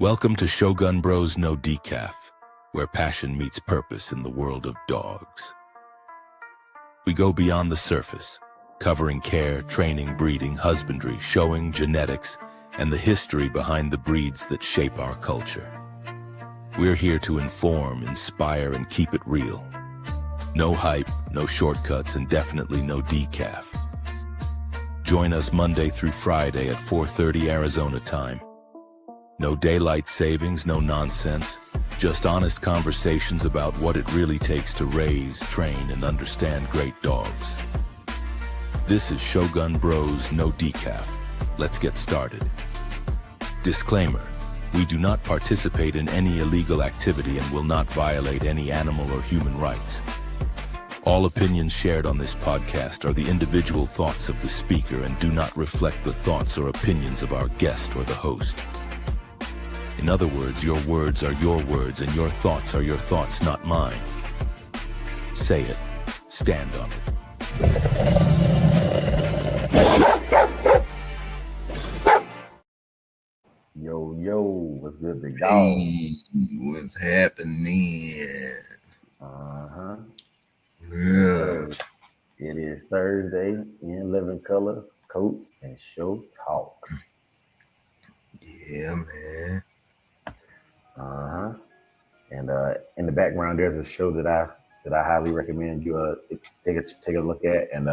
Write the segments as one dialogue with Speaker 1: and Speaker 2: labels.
Speaker 1: Welcome to Shogun Bros No DECAFF, where passion meets purpose in the world of dogs. We go beyond the surface, covering care, training, breeding, husbandry, showing, genetics, and the history behind the breeds that shape our culture. We're here to inform, inspire, and keep it real. No hype, no shortcuts, and definitely no DECAFF. Join us Monday through Friday at 4:30 Arizona time. No daylight savings, no nonsense, just honest conversations about what it really takes to raise, train, and understand great dogs. This is Shogun Bros No DECAFF. Let's get started. Disclaimer: we do not participate in any illegal activity and will not violate any animal or human rights. All opinions shared on this podcast are the individual thoughts of the speaker and do not reflect the thoughts or opinions of our guest or the host. In other words, your words are your words and your thoughts are your thoughts, not mine. Say it. Stand on it.
Speaker 2: Yo, what's good, big dog?
Speaker 3: Hey, what's happening? Yeah.
Speaker 2: It is Thursday in Living Colors, Coats, and Show Talk.
Speaker 3: Yeah, man.
Speaker 2: And in the background, there's a show that I highly recommend you take a look at and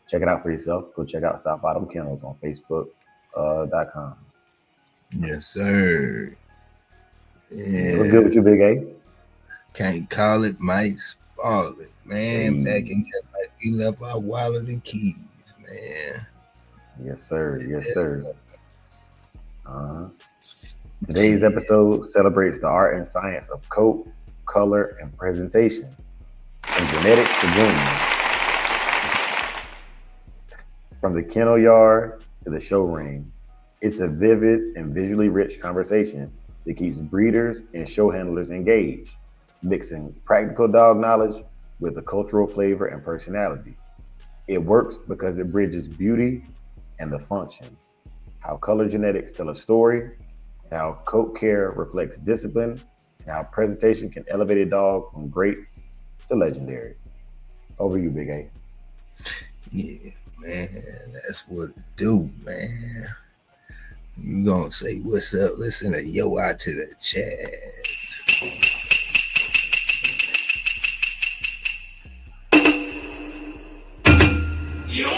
Speaker 2: check it out for yourself. Go check out Samurai Kennels on Facebook.com.
Speaker 3: Yes, sir.
Speaker 2: Yeah. What's good with you, Big A?
Speaker 3: Can't call it, might spoil it, man.
Speaker 2: Hey.
Speaker 3: Back in July, we left our wallet and keys, man.
Speaker 2: Yes, sir. Yes, sir. Today's episode celebrates the art and science of coat, color, and presentation, from genetics to grooming. From the kennel yard to the show ring, it's a vivid and visually rich conversation that keeps breeders and show handlers engaged, mixing practical dog knowledge with the cultural flavor and personality. It works because it bridges beauty and the function, how color genetics tell a story, how coat care reflects discipline, and how presentation can elevate a dog from great to legendary. Over you, Big A.
Speaker 3: Yeah, man, that's what it do, man. You gonna say what's up? Listen to yo out to the chat. Yo,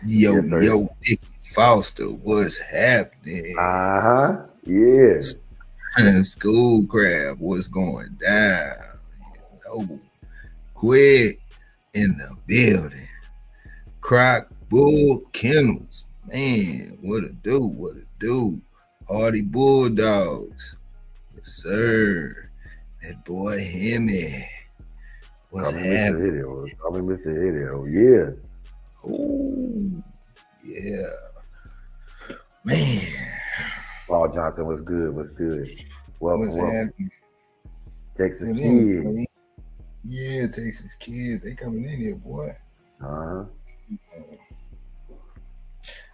Speaker 2: Yes, sir.
Speaker 3: yo, Dickie Foster, what's happening?
Speaker 2: Yeah.
Speaker 3: School crab, what's going down? Quick in the building. Croc Bull Kennels, man, what a do? Hardy Bulldogs, yes, sir. That boy Hemi, what's happening?
Speaker 2: Call me Mr. Video. Yeah.
Speaker 3: Oh, yeah, man.
Speaker 2: Paul Johnson was good.
Speaker 3: What's happening?
Speaker 2: Texas Kid.
Speaker 3: Yeah, Texas Kid. They coming in here, boy.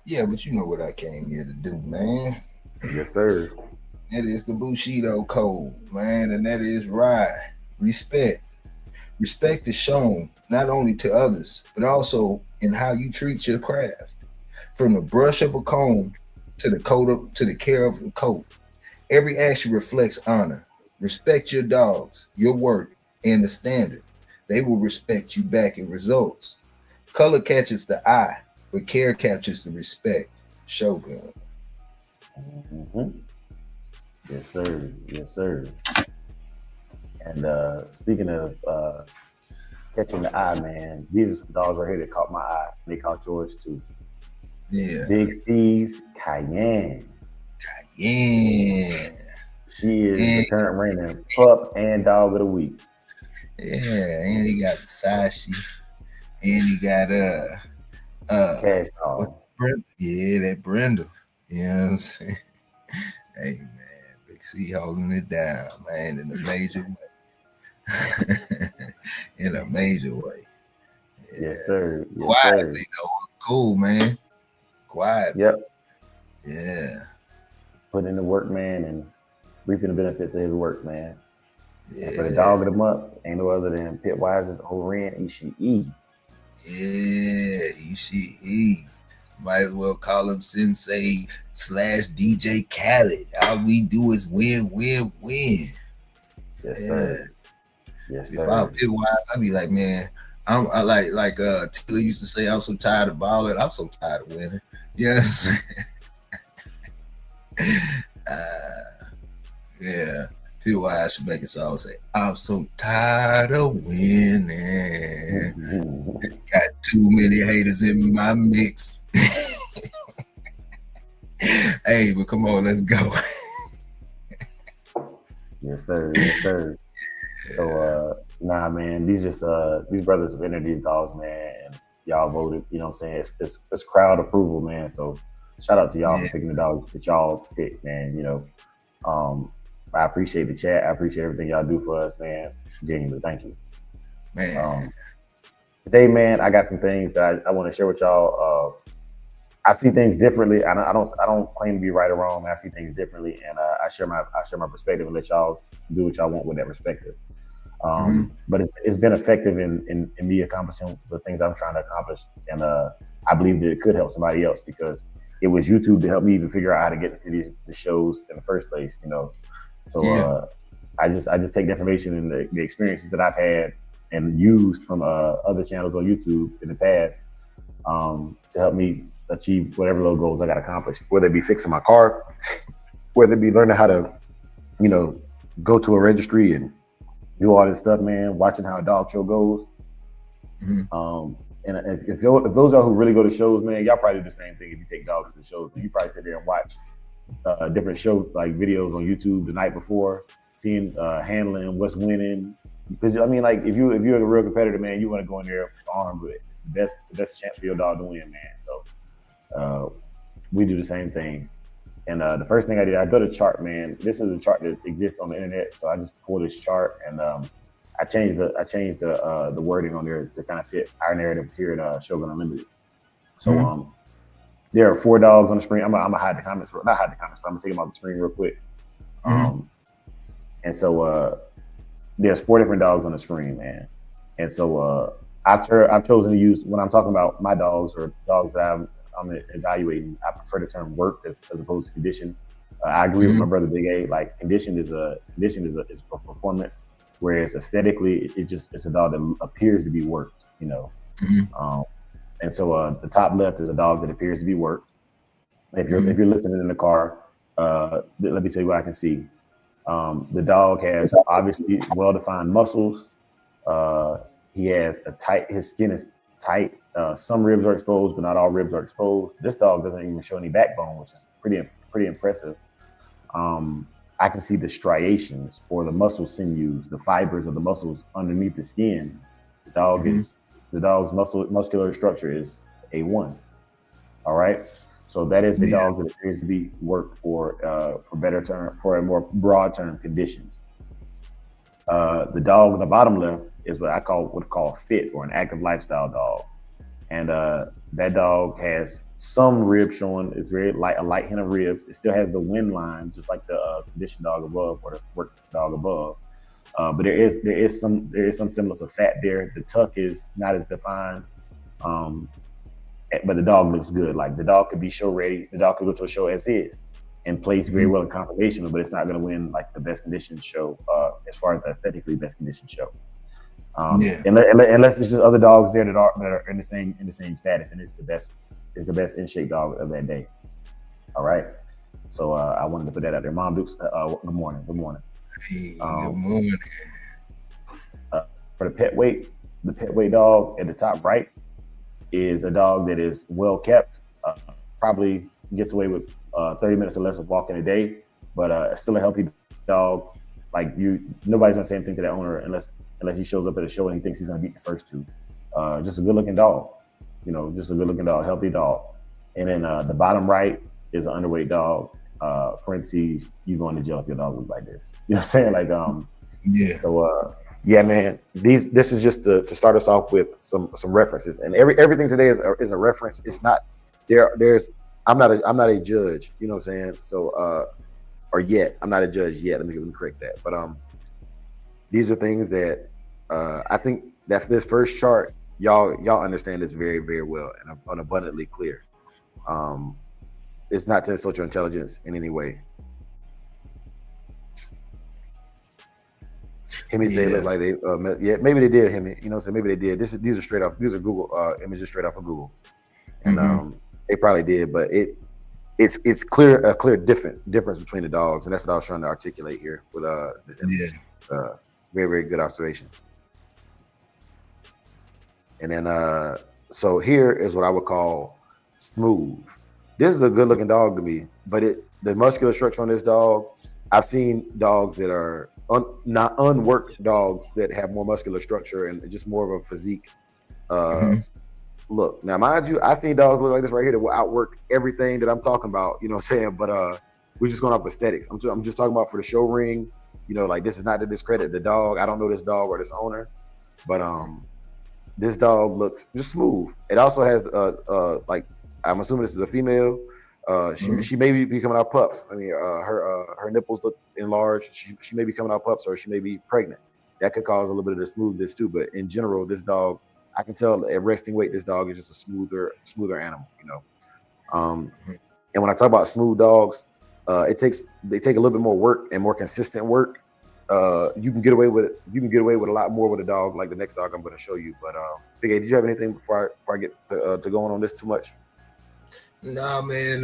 Speaker 3: Yeah, but you know what I came here to do, man.
Speaker 2: Yes, sir.
Speaker 3: That is the Bushido code, man, and that is right. Respect. Respect is shown not only to others, but also in how you treat your craft. From the brush of a comb to the care of the coat. Every action reflects honor. Respect your dogs, your work, and the standard. They will respect you back in results. Color catches the eye, but care captures the respect. Shogun.
Speaker 2: Yes, sir. And speaking of catching the eye, man, these are some dogs right here that caught my eye. They caught yours too.
Speaker 3: Yeah.
Speaker 2: Big C's Cayenne.
Speaker 3: Yeah.
Speaker 2: She is the current reigning pup and dog of the week.
Speaker 3: Yeah, and he got Sashi, and he got
Speaker 2: Cash dog.
Speaker 3: Yeah, that Brenda. You know what I'm saying? Hey man, Big C holding it down, man, in a major way. In a major way.
Speaker 2: Yeah. Yes, sir.
Speaker 3: Quietly though, cool, man. Quiet.
Speaker 2: Yep.
Speaker 3: Yeah.
Speaker 2: putting in the work, man, and reaping the benefits of his work, man.
Speaker 3: Yeah.
Speaker 2: And for the dog of the month, ain't no other than Pitwise's Oren Ishii.
Speaker 3: Yeah. Ishii. Might as well call him Sensei / DJ Khaled. All we do is win, win, win.
Speaker 2: Yes, sir. Yes,
Speaker 3: If
Speaker 2: sir.
Speaker 3: I'm Pitwise, I'd be like, man, I like Taylor used to say, I'm so tired of balling. I'm so tired of winning. Yes. Yeah. Pitwise should make a song say, I'm so tired of winning. Got too many haters in my mix. Hey, but come on, let's go.
Speaker 2: Yes, sir. Yes, sir. So nah, man, these brothers have entered these dogs, man, and y'all voted, you know what I'm saying? It's crowd approval, man. So shout out to y'all for picking the dogs that y'all picked, man. You know, I appreciate the chat. I appreciate everything y'all do for us, man. Genuinely, thank you.
Speaker 3: Man.
Speaker 2: Today, man, I got some things that I want to share with y'all. I see things differently. I don't claim to be right or wrong. Man. I see things differently, and I share my perspective and let y'all do what y'all want with that perspective. But it's been effective in me accomplishing the things I'm trying to accomplish, and I believe that it could help somebody else because it was YouTube to help me even figure out how to get to the shows in the first place. You know, so I just take the information and the experiences that I've had and used from other channels on YouTube in the past to help me achieve whatever little goals I got accomplished, whether it be fixing my car, whether it be learning how to, you know, go to a registry and do all this stuff, man, watching how a dog show goes. And if those are who really go to shows, man, y'all probably do the same thing if you take dogs to the shows. You probably sit there and watch different show like videos on YouTube the night before, seeing handling, what's winning. Because I mean, like if you're a real competitor, man, you want to go in there armed with the best chance for your dog to win, man. So we do the same thing. And the first thing I did, I built a chart, man. This is a chart that exists on the internet, so I just pulled this chart and I changed the wording on there to kind of fit our narrative here at Shogun Unlimited. So there are 4 dogs on the screen. I'm gonna hide the comments, not hide the comments, but I'm gonna take them off the screen real quick. And so there's 4 different dogs on the screen, man. And so I've chosen to use, when I'm talking about my dogs or dogs that I'm evaluating, I prefer the term work as opposed to condition. I agree with my brother Big A. Like condition is a performance, whereas aesthetically it's a dog that appears to be worked. You know, and so the top left is a dog that appears to be worked. If you're listening in the car, let me tell you what I can see. The dog has obviously well-defined muscles. He has his skin is tight. Some ribs are exposed, but not all ribs are exposed. This dog doesn't even show any backbone, which is pretty impressive. I can see the striations or the muscle sinews, the fibers of the muscles underneath the skin. The dog's muscular structure is A1. All right. So that is the dog that appears to be worked for a more broad term conditions. The dog on the bottom left is what I would call fit or an active lifestyle dog. And that dog has some ribs showing. It's very light, a light hint of ribs. It still has the wind line, just like the conditioned dog above or the work dog above. But there is some semblance of fat there. The tuck is not as defined, but the dog looks good. Like the dog could be show ready. The dog could go to a show as is and place very well in confirmation, but it's not going to win like the best conditioned show as far as the aesthetically best conditioned show. Unless it's just other dogs there that are in the same status, and it's the best in shape dog of that day. All right, so I wanted to put that out there. Mom Dukes, good morning.
Speaker 3: Hey, good morning.
Speaker 2: For the pet weight dog at the top right is a dog that is well kept. Probably gets away with 30 minutes or less of walking a day, but still a healthy dog. Like nobody's gonna say anything to that owner unless he shows up at a show and he thinks he's gonna beat the first 2. Just a good looking dog, healthy dog. And then the bottom right is an underweight dog. Parentheses, you going to jail if your dog looks like this. You know what I'm saying? So man, this is just to start us off with some references. And everything today is a reference. It's not there's I'm not a judge. You know what I'm saying? So or yet I'm not a judge yet. Let me correct that. But these are things that I think that this first chart, y'all understand this very, very well and abundantly clear. It's not to insult your intelligence in any way. Hemi say it looks like they yeah, maybe they did, Hemi. You know what I'm saying? Maybe they did. These are straight off, these are Google images straight off of Google. And they probably did, but it's a clear difference between the dogs, and that's what I was trying to articulate here with very, very good observation. And then so here is what I would call smooth. This is a good looking dog to me, but the muscular structure on this dog, I've seen dogs that are not unworked dogs that have more muscular structure and just more of a physique look. Now, mind you, I think dogs look like this right here that will outwork everything that I'm talking about, you know what I'm saying? But we're just going off aesthetics. I'm just talking about for the show ring, you know, like this is not to discredit the dog. I don't know this dog or this owner, but this dog looks just smooth. It also has like, I'm assuming this is a female. She may be coming out pups. I mean, her nipples look enlarged. She may be coming out pups, or she may be pregnant. That could cause a little bit of the smoothness too. But in general, this dog, I can tell at resting weight, this dog is just a smoother animal, you know. And when I talk about smooth dogs, they take a little bit more work and more consistent work. You can get away with it. You can get away with a lot more with a dog like the next dog I'm going to show you. But Big A, did you have anything before I get to going on this too much?
Speaker 3: Nah, man.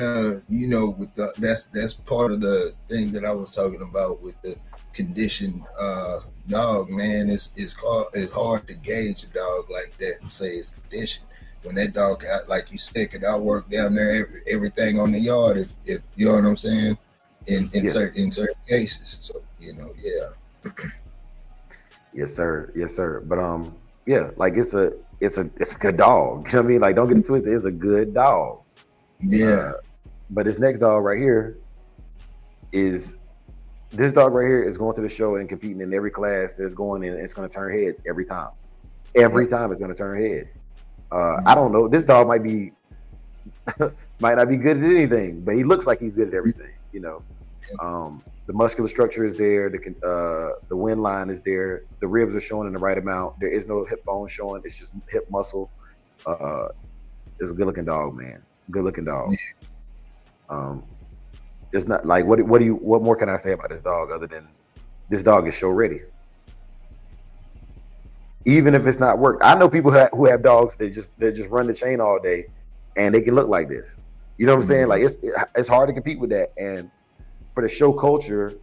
Speaker 3: You know, with that's part of the thing that I was talking about with the conditioned dog. Man, it's hard to gauge a dog like that and say it's conditioned when that dog, like you said, could outwork down there everything on the yard. If you know what I'm saying, in certain cases. So you know, yeah.
Speaker 2: Yes, sir. But yeah, like it's a good dog. You know what I mean? Like, don't get it twisted. It's a good dog.
Speaker 3: Yeah.
Speaker 2: But this next dog right here is going to the show and competing in every class that's going in. It's going to turn heads every time. Every time it's going to turn heads. I don't know. This dog might not be good at anything, but he looks like he's good at everything. You know, the muscular structure is there. The wind line is there. The ribs are showing in the right amount. There is no hip bone showing. It's just hip muscle. It's a good looking dog, man. Good looking dog. It's not like what more can I say about this dog other than this dog is show ready. Even if it's not worked, I know people who have dogs that just run the chain all day, and they can look like this. You know what I'm saying? Like it's hard to compete with that. And for the show culture,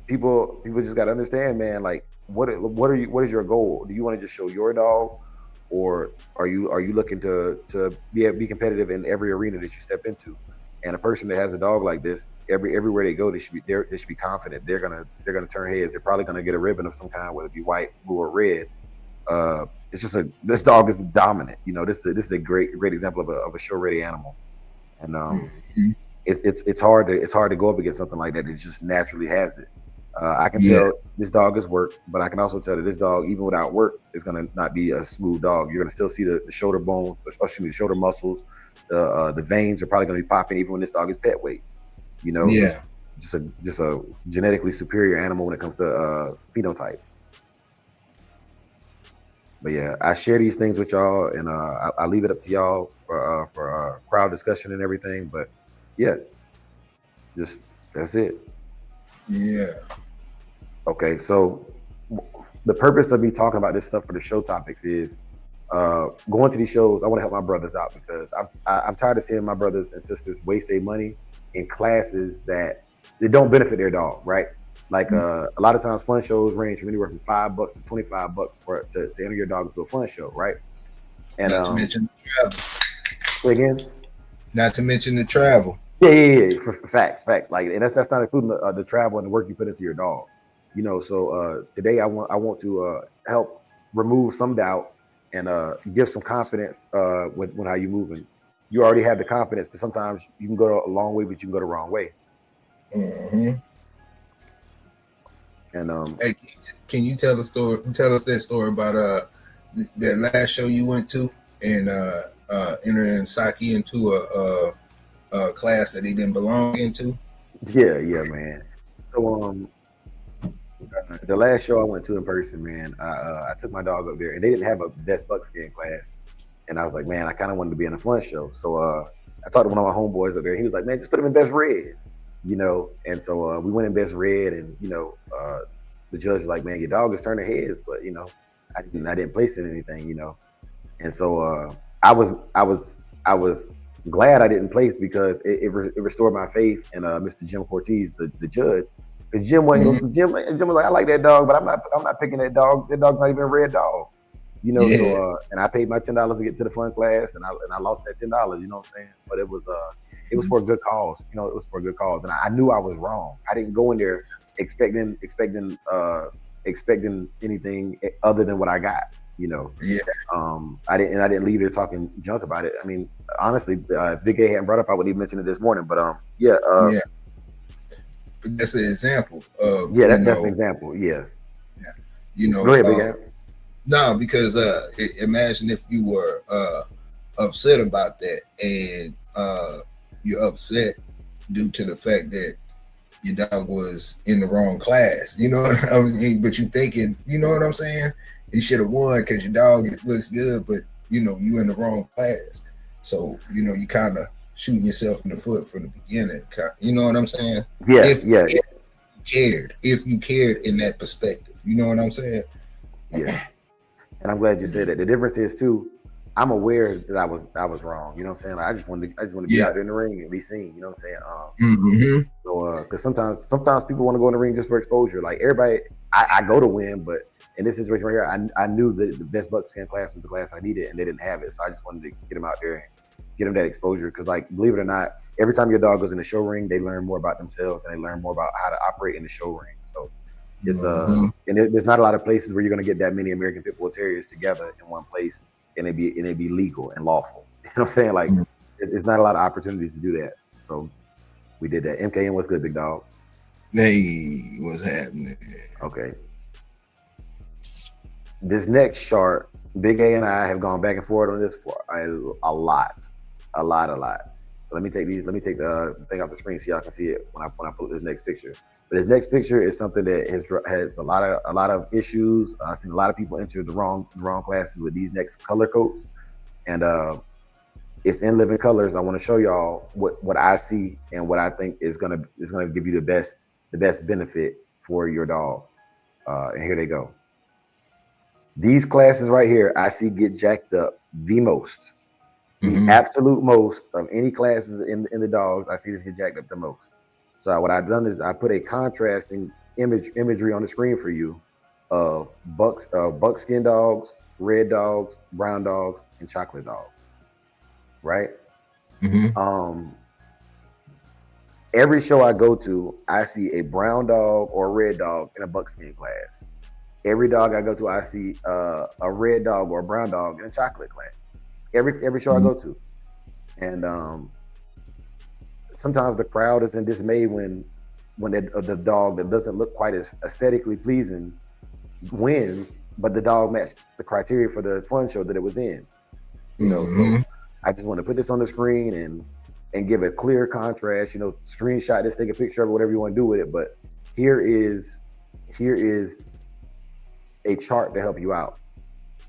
Speaker 2: people just got to understand, man. Like what is your goal? Do you want to just show your dog, or are you looking to be competitive in every arena that you step into? And a person that has a dog like this, everywhere they go, they should be confident. They're gonna turn heads. They're probably gonna get a ribbon of some kind, whether it be white, blue, or red. It's just this dog is dominant. You know, this is a great example of a show ready animal. And it's hard to go up against something like that. It just naturally has it. I can tell this dog is work, but I can also tell that this dog, even without work, is gonna not be a smooth dog. You're gonna still see the shoulder bones, the shoulder muscles. The veins are probably going to be popping even when this dog is pet weight. You know, just a genetically superior animal when it comes to phenotype. But yeah, I share these things with y'all, and I leave it up to y'all for crowd discussion and everything. But yeah, just that's it.
Speaker 3: Yeah.
Speaker 2: Okay, so the purpose of me talking about this stuff for the show topics is going to these shows. I want to help my brothers out because I'm tired of seeing my brothers and sisters waste their money in classes that don't benefit their dog, right? Like a lot of times fun shows range from anywhere from $5 to $25 to enter your dog into a fun show, right? And
Speaker 3: not to mention the travel.
Speaker 2: Say again?
Speaker 3: Not to mention the travel.
Speaker 2: Yeah. Facts. Like, and that's not including the travel and the work you put into your dog. You know, so today I want to help remove some doubt and give some confidence with how you're moving. You already have the confidence, but sometimes you can go a long way, but you can go the wrong way.
Speaker 3: Mm-hmm.
Speaker 2: And
Speaker 3: hey, can you tell us that story about that last show you went to and entering Saki into class that he didn't belong into?
Speaker 2: Yeah, man. So the last show I went to in person, man, I took my dog up there, and they didn't have a best buckskin class, and I was like, man, I kind of wanted to be in a fun show, so I talked to one of my homeboys up there. He was like, man, just put him in best red, and so we went in best red, and the judge was like, man, your dog is turning heads, but I didn't place in anything, and so I was glad I didn't place because it restored my faith in Mr. Jim Cortez, the judge. Because Jim wasn't Jim was like, I like that dog, but I'm not picking that dog. That dog's not even a red dog.
Speaker 3: Yeah.
Speaker 2: So and I paid my $10 to get to the fun class, and I lost that $10, you know what I'm saying? But it was for a good cause, it was for a good cause. And I knew I was wrong. I didn't go in there expecting anything other than what I got.
Speaker 3: Yeah.
Speaker 2: I didn't leave there talking junk about it. I mean, honestly, if Big A hadn't brought up, I wouldn't even mention it this morning. But
Speaker 3: Yeah. But that's an example of
Speaker 2: that's an example. Yeah. Go ahead, Big A.
Speaker 3: No, because imagine if you were upset about that, and you're upset due to the fact that your dog was in the wrong class. You know what I mean? But you thinking, you know what I'm saying? You should have won because your dog looks good, but you in the wrong class. So you kind of shooting yourself in the foot from the beginning. You know what I'm saying?
Speaker 2: Yeah,
Speaker 3: if you cared in that perspective, you know what I'm saying?
Speaker 2: Yeah. And I'm glad you said that. The difference is too, I'm aware that I was wrong. You know what I'm saying? Like, I just want to be out there in the ring and be seen. You know what I'm saying? So because sometimes people want to go in the ring just for exposure. Like everybody, I go to win, but in this situation right here, I knew that the best buckskin class was the class I needed, and they didn't have it. So I just wanted to get them out there and get them that exposure. Because like, believe it or not, every time your dog goes in the show ring, they learn more about themselves and they learn more about how to operate in the show ring. So it's and there's not a lot of places where you're going to get that many American Pit Bull Terriers together in one place and it be legal and lawful. You know what I'm saying? Like it's not a lot of opportunities to do that. So we did that. MKN, what's good, big dog?
Speaker 3: Hey, what's happening?
Speaker 2: Okay. This next chart, Big A and I have gone back and forth on this for a lot. So let me take the thing off the screen so y'all can see it when I put this next picture. But this next picture is something that has a lot of issues. I've seen a lot of people enter the wrong classes with these next color coats, and it's in living colors. I want to show y'all what I see and what I think is gonna give you the best benefit for your dog. And here they go. These classes right here, I see get jacked up the most. The absolute most of any classes in the dogs, I see this get jacked up the most. So what I've done is I put a contrasting imagery on the screen for you of buckskin dogs, red dogs, brown dogs, and chocolate dogs. Right? Every show I go to, I see a brown dog or a red dog in a buckskin class. Every dog I go to, I see a red dog or a brown dog in a chocolate class. Every show I go to, and sometimes the crowd is in dismay when the dog that doesn't look quite as aesthetically pleasing wins, but the dog matched the criteria for the fun show that it was in. So I just want to put this on the screen and give a clear contrast. Screenshot this, take a picture of it, whatever you want to do with it. But here is a chart to help you out.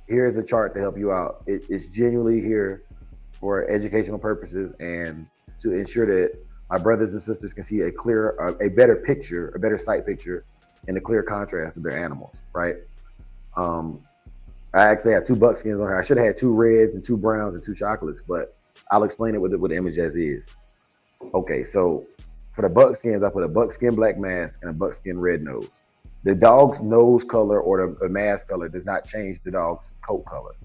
Speaker 2: Here's a chart to help you out. It's genuinely here for educational purposes and to ensure that my brothers and sisters can see a better picture, a better sight picture, and a clear contrast of their animals, right? I actually have 2 buckskins on here. I should have had 2 reds and 2 browns and 2 chocolates, but I'll explain it with the image as is. Okay, so for the buckskins, I put a buckskin black mask and a buckskin red nose. The dog's nose color or the mask color does not change the dog's coat color.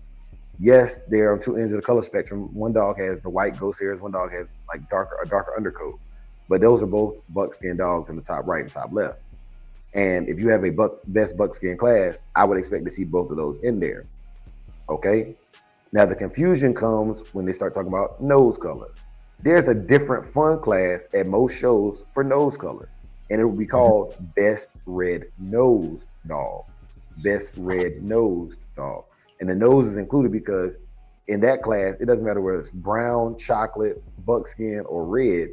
Speaker 2: Yes, they're on 2 ends of the color spectrum. One dog has the white ghost hairs, one dog has like a darker undercoat. But those are both buckskin dogs in the top right and top left. And if you have a best buckskin class, I would expect to see both of those in there. Okay? Now the confusion comes when they start talking about nose color. There's a different fun class at most shows for nose color. And it will be called Best Red Nosed Dog. Best Red Nosed Dog. And the nose is included because in that class, it doesn't matter whether it's brown, chocolate, buckskin, or red.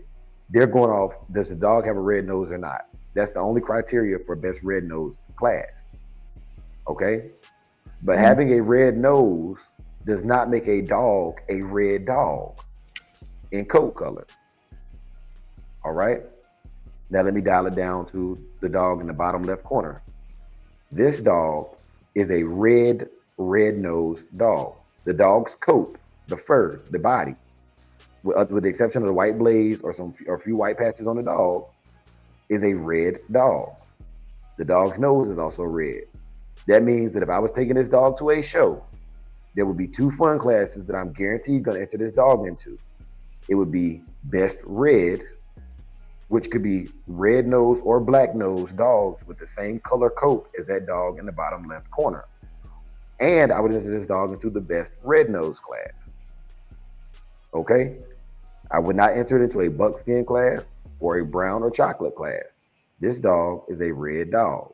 Speaker 2: They're going off, does the dog have a red nose or not? That's the only criteria for best red nose class. Okay? But having a red nose does not make a dog a red dog in coat color. All right? Now let me dial it down to the dog in the bottom left corner. This dog is a red-nosed dog. The dog's coat, the fur, the body, with the exception of the white blaze or a few white patches on the dog, is a red dog. The dog's nose is also red. That means that if I was taking this dog to a show, there would be 2 fun classes that I'm guaranteed going to enter this dog into. It would be best red, which could be red nose or black nose dogs with the same color coat as that dog in the bottom left corner. And I would enter this dog into the best red nose class. Okay? I would not enter it into a buckskin class or a brown or chocolate class. This dog is a red dog.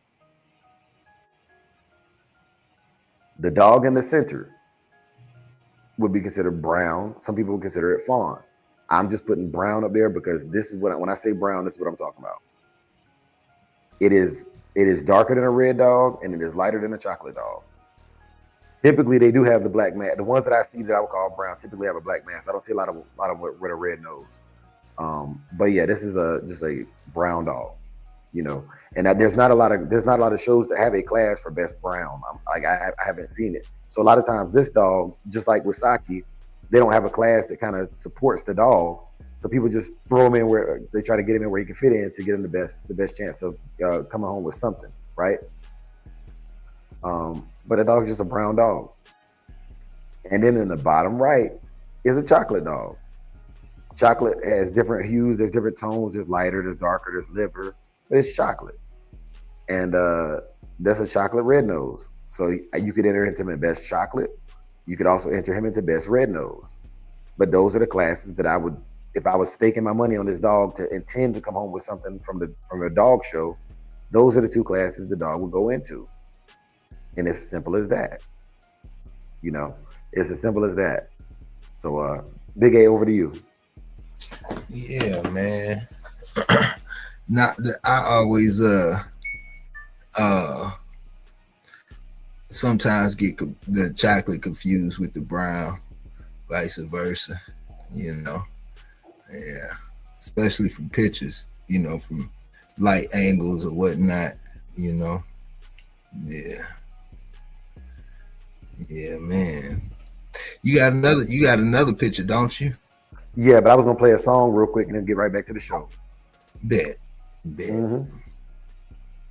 Speaker 2: The dog in the center would be considered brown. Some people would consider it fawn. I'm just putting brown up there because this is when I say brown, this is what I'm talking about. It is darker than a red dog and it is lighter than a chocolate dog. Typically, they do have the black mask. The ones that I see that I would call brown typically have a black mask. I don't see a lot of with a red nose. But yeah, this is just a brown dog, you know. And there's not a lot of shows that have a class for best brown. I haven't seen it. So a lot of times, this dog, just like with Saki, they don't have a class that kind of supports the dog. So people just throw him in where they try to get him in where he can fit in to get him the best chance of coming home with something, right? But a dog's just a brown dog. And then in the bottom right is a chocolate dog. Chocolate has different hues, there's different tones, there's lighter, there's darker, there's liver, but it's chocolate. And that's a chocolate red nose. So you could enter him in best chocolate. You could also enter him into best red nose. But those are the classes that I would, if I was staking my money on this dog to intend to come home with something from a dog show, those are the 2 classes the dog would go into. And it's as simple as that. You know, it's as simple as that. So Big A, over to you.
Speaker 3: Yeah, man. Not that I always sometimes get the chocolate confused with the brown, vice versa, you know. Yeah, especially from pictures, you know, from light angles or whatnot, you know. Yeah, man. You got another picture, don't you?
Speaker 2: Yeah, but I was gonna play a song real quick and then get right back to the show.
Speaker 3: Bet.
Speaker 2: Mm-hmm.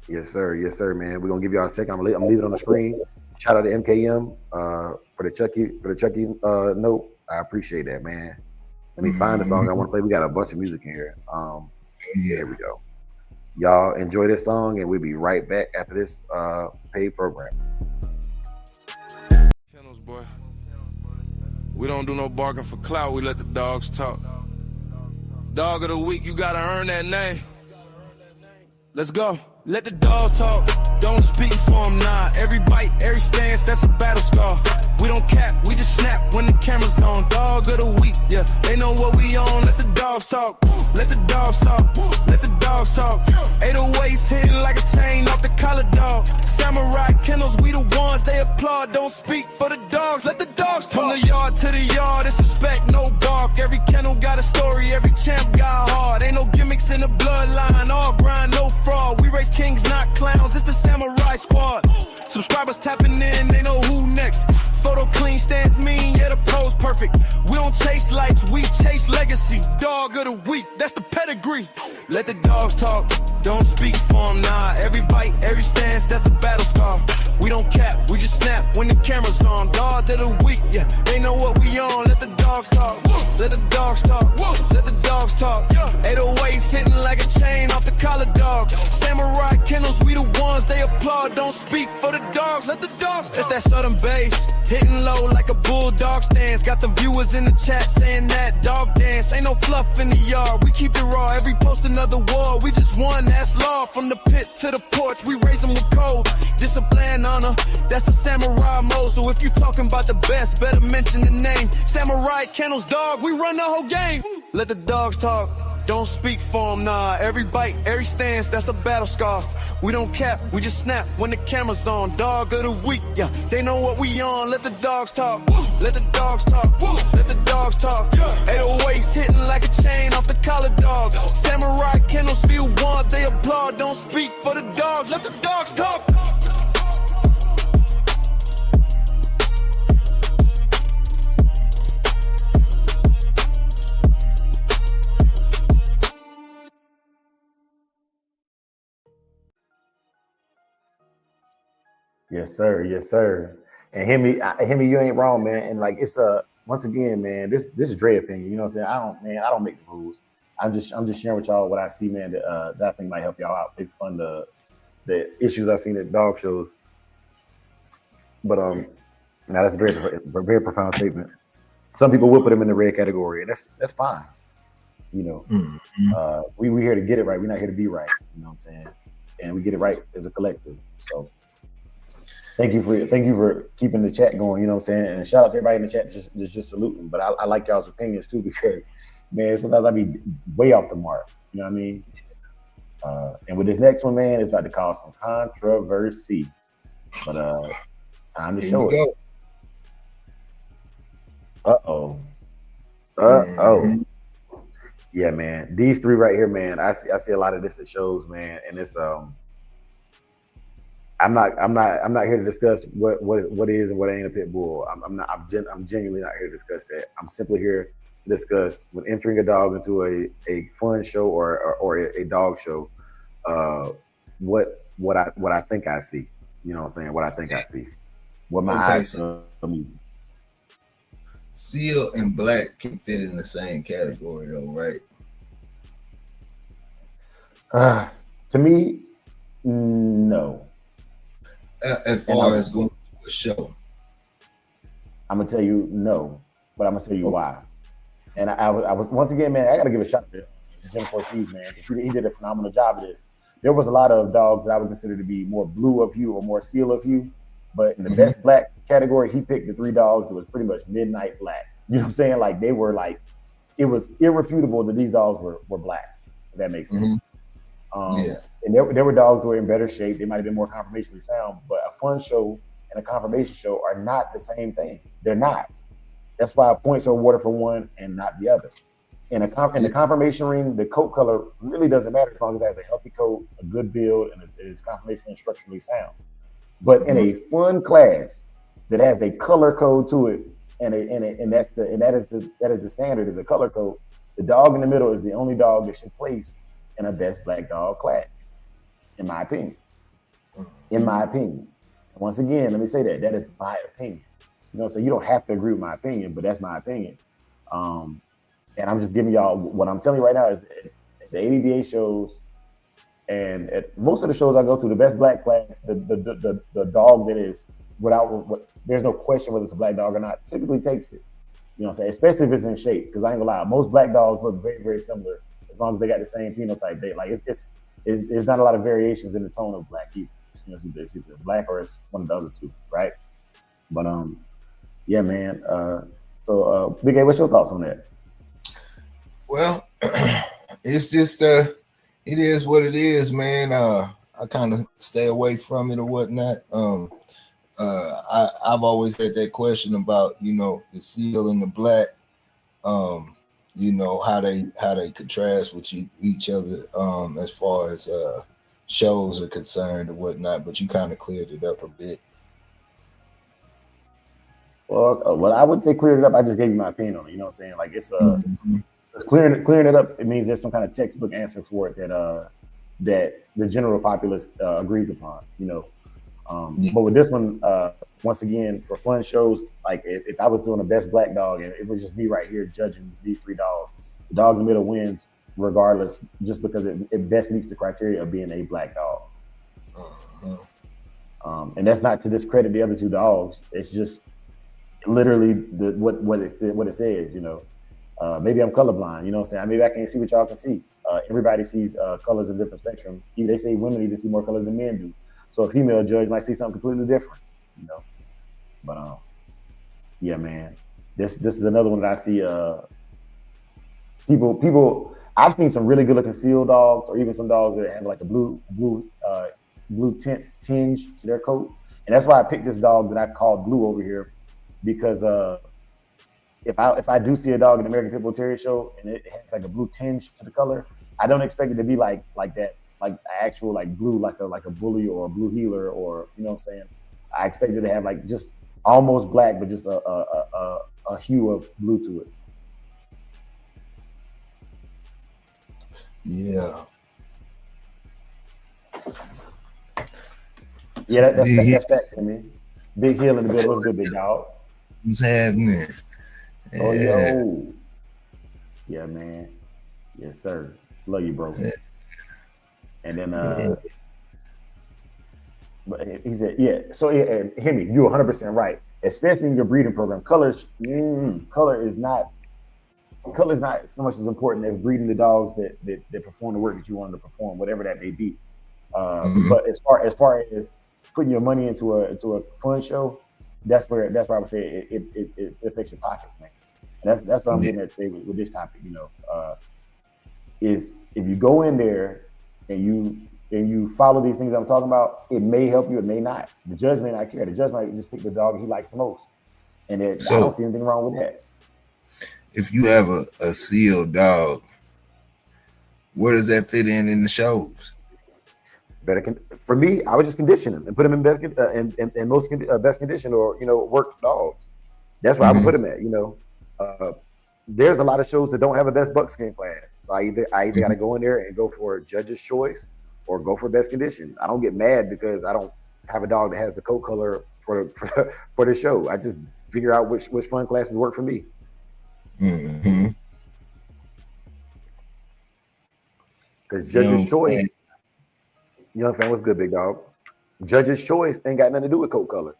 Speaker 2: Yes, sir, man. We're gonna give y'all a second. I'm gonna leave it on the screen. Shout out to MKM for the Chucky note. I appreciate that, man. Let me find the song I want to play. We got a bunch of music in here. There we go. Y'all enjoy this song, and we'll be right back after this paid program.
Speaker 4: Kennels, boy. We don't do no barking for clout. We let the dogs talk. Dog of the week, you gotta earn that name. Let's go. Let the dog talk. Don't speak for him, nah. Every bite, every stance, that's a battle scar. We don't cap, we just snap when the camera's on. Dog of the week, yeah. They know what we on. Let the dogs talk. Let the dogs talk. Let the dogs talk. 808s hitting like a chain off the collar, dog. Samurai Kennels, we the ones they applaud. Don't speak for the dogs. Let the dogs talk. From the yard to the yard, it's respect, no bark. Every kennel got a story, every champ got hard. Ain't no gimmicks in the bloodline, all grind, no fraud. We raise kings, not clowns. It's the Samurai Squad. Subscribers tapping in, they know who next. Photo clean, stands mean, yeah, the pose perfect. We don't chase lights, we chase legacy. Dog of the week, that's the pedigree. Let the dogs talk, don't speak for them, nah. Every bite, every stance, that's a battle scar. We don't cap, we just snap when the camera's on. Dog of the week, yeah, they know what we on. Let the dogs talk, let the dogs talk, let the dogs talk. 808s hitting like a chain off the collar, dog. Samurai Kennels, we the ones they applaud. Don't speak for the dogs, let the dogs talk. It's that southern bass, hitting low like a bulldog stance. Got the viewers in the chat saying that dog dance. Ain't no fluff in the yard, we keep it raw. Every post another war, we just won, that's law. From the pit to the porch, we raise them with cold. discipline on her. That's the samurai mode. So if you talking about the best, better mention the name. Samurai Kennels, dog, we run the whole game. Let the dogs talk. Don't speak for them, nah. Every bite, every stance, that's a battle scar. We don't cap, we just snap when the camera's on. Dog of the week, yeah, they know what we on. Let the dogs talk, let the dogs talk, let the dogs talk. 808s hitting like a chain off the collar dog. Samurai Kennels feel one, they applaud. Don't speak for the dogs, let the dogs talk.
Speaker 2: Yes, sir. Yes, sir. And Hemi, you ain't wrong, man. And like it's once again, man, this is Dre opinion. You know what I'm saying? I don't make the rules. I'm just sharing with y'all what I see, man. That I think might help y'all out based on the issues I've seen at dog shows. But now that's a very profound statement. Some people will put them in the red category, and that's fine. You know, we here to get it right. We're not here to be right. You know what I'm saying? And we get it right as a collective. So. Thank you for keeping the chat going. You know what I'm saying? And shout out to everybody in the chat just saluting. But I like y'all's opinions too because, man, sometimes I be way off the mark. You know what I mean? And with this next one, man, it's about to cause some controversy. But time to show it. Uh-oh. Yeah, man. These three right here, man. I see a lot of this at shows, man, and it's I'm not here to discuss what is and what ain't a pit bull. I'm genuinely not here to discuss that. I'm simply here to discuss when entering a dog into a fun show or a dog show, what I think I see. You know what I'm saying? What I think I see. What my eyes tell me.
Speaker 3: Seal and black can fit in the same category though, right?
Speaker 2: To me, no.
Speaker 3: As far as going to a show,
Speaker 2: I'm gonna tell you no, but I'm gonna tell you why. And I was once again, man. I gotta give a shout to Jim Ortiz, man. He did a phenomenal job of this. There was a lot of dogs that I would consider to be more blue of hue or more seal of hue, but in the best black category, he picked the three dogs that was pretty much midnight black. You know what I'm saying? Like they were like, it was irrefutable that these dogs were black. If that makes sense. Yeah. And there were dogs that were in better shape. They might have been more conformationally sound, but a fun show and a conformation show are not the same thing. They're not. That's why points are awarded for one and not the other. In the conformation ring, the coat color really doesn't matter as long as it has a healthy coat, a good build, and it's conformationally and structurally sound. But in a fun class that has a color code to it, and that is the standard is a color code. The dog in the middle is the only dog that should place in a best black dog class. In my opinion. Once again, let me say that is my opinion. You know, so you don't have to agree with my opinion, but that's my opinion. And I'm just giving y'all what I'm telling you right now is the ADVA shows and at most of the shows I go to, the best black class, the dog that is there's no question whether it's a black dog or not, typically takes it. You know what I'm saying? Especially if it's in shape, because I ain't gonna lie, most black dogs look very, very similar as long as they got the same phenotype. There's not a lot of variations in the tone of black either. You know, it's either black or it's one of the other two, right? But yeah, man. So Big A, what's your thoughts on that?
Speaker 3: Well, it's just it is what it is, man. I kind of stay away from it or whatnot. I've always had that question about, you know, the seal and the black. You know, how they contrast with each other as far as shows are concerned or whatnot, but you kind of cleared it up a bit.
Speaker 2: Well, I wouldn't say cleared it up. I just gave you my opinion on it. You know what I'm saying? Like it's clearing it up. It means there's some kind of textbook answer for it that the general populace agrees upon. You know, but with this one, once again, for fun shows, like if I was doing a best black dog and it was just me right here judging these three dogs, the dog in the middle wins regardless, just because it best meets the criteria of being a black dog. And that's not to discredit the other two dogs. It's just literally what it says. You know, maybe I'm colorblind. You know what I'm saying? Maybe I can't see what y'all can see. Everybody sees colors in different spectrum. They say women need to see more colors than men do. So a female judge might see something completely different, you know. But yeah, man, this is another one that I see. People. I've seen some really good looking seal dogs, or even some dogs that have like a blue tinge to their coat, and that's why I picked this dog that I called Blue over here, because if I do see a dog in the American Pit Bull Terrier show and it has like a blue tinge to the color, I don't expect it to be like that, like actual like blue, like a bully or a blue heeler, or you know what I'm saying. I expect it to have like just almost black, but just a hue of blue to it.
Speaker 3: Yeah.
Speaker 2: Yeah, that's facts, man. Big Hill in the building. What's good, big dog?
Speaker 3: What's happening?
Speaker 2: Oh, yo. Yeah, man. Yes, sir. Love you, bro. Yeah. And then, but he said, yeah. So, yeah, Henry, you're 100% right. Especially in your breeding program, color is not so much as important as breeding the dogs that perform the work that you want them to perform, whatever that may be. But as far as putting your money into a fun show, that's where I would say it affects your pockets, man. And that's what I'm getting at today with this topic. You know, is if you go in there and you follow these things I'm talking about, it may help you, it may not. The judge may not care. The judge might just pick the dog he likes the most, and I don't see anything wrong with that.
Speaker 3: If you have a sealed dog, where does that fit in the shows?
Speaker 2: For me, I would just condition them and put them in best condition, or work dogs. That's where I would put them at. There's a lot of shows that don't have a best buckskin class, so I either got to go in there and go for judge's choice or go for best condition. I don't get mad because I don't have a dog that has the coat color for the show. I just figure out which fun classes work for me. Because judge's choice. Young fan, what's good, big dog? Judge's choice ain't got nothing to do with coat color.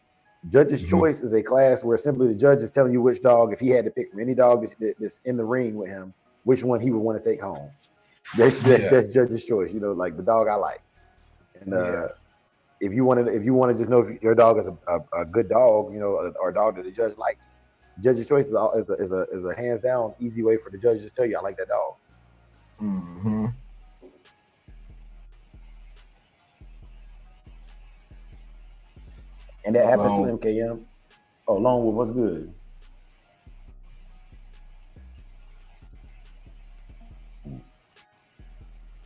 Speaker 2: Judge's choice is a class where simply the judge is telling you which dog, if he had to pick from any dog that's in the ring with him, which one he would want to take home. That's judge's choice. Like the dog I like. And if you want to just know if your dog is a good dog, or a dog that the judge likes, judge's choice is a hands down easy way for the judge to just tell you I like that dog. And that happens to MKM. Oh, Longwood, what's good?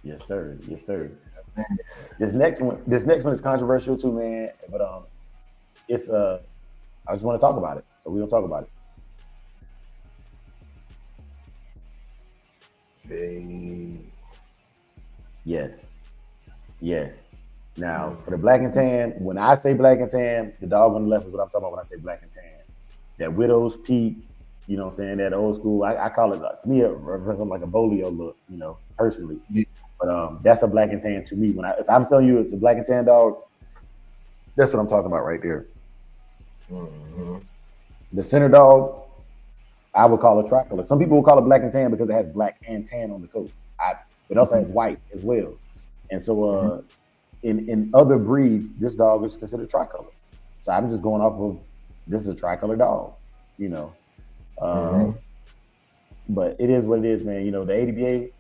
Speaker 2: Yes, sir. Yes, sir. This next one is controversial too, man. But it's I just want to talk about it, so we're gonna talk about it.
Speaker 3: Hey.
Speaker 2: Yes. Now, for the black and tan, when I say black and tan, the dog on the left is what I'm talking about when I say black and tan. That widow's peak, you know what I'm saying, that old school, I call it, to me, it represents like a bolio look, personally. Yeah. But that's a black and tan to me. If I'm telling you it's a black and tan dog, that's what I'm talking about right there. The center dog, I would call it tricolor. Some people will call it black and tan because it has black and tan on the coat. It also has white as well. And so in other breeds, this dog is considered tricolor. So I'm just going off of, this is a tricolor dog, But it is what it is, man. The ADBA,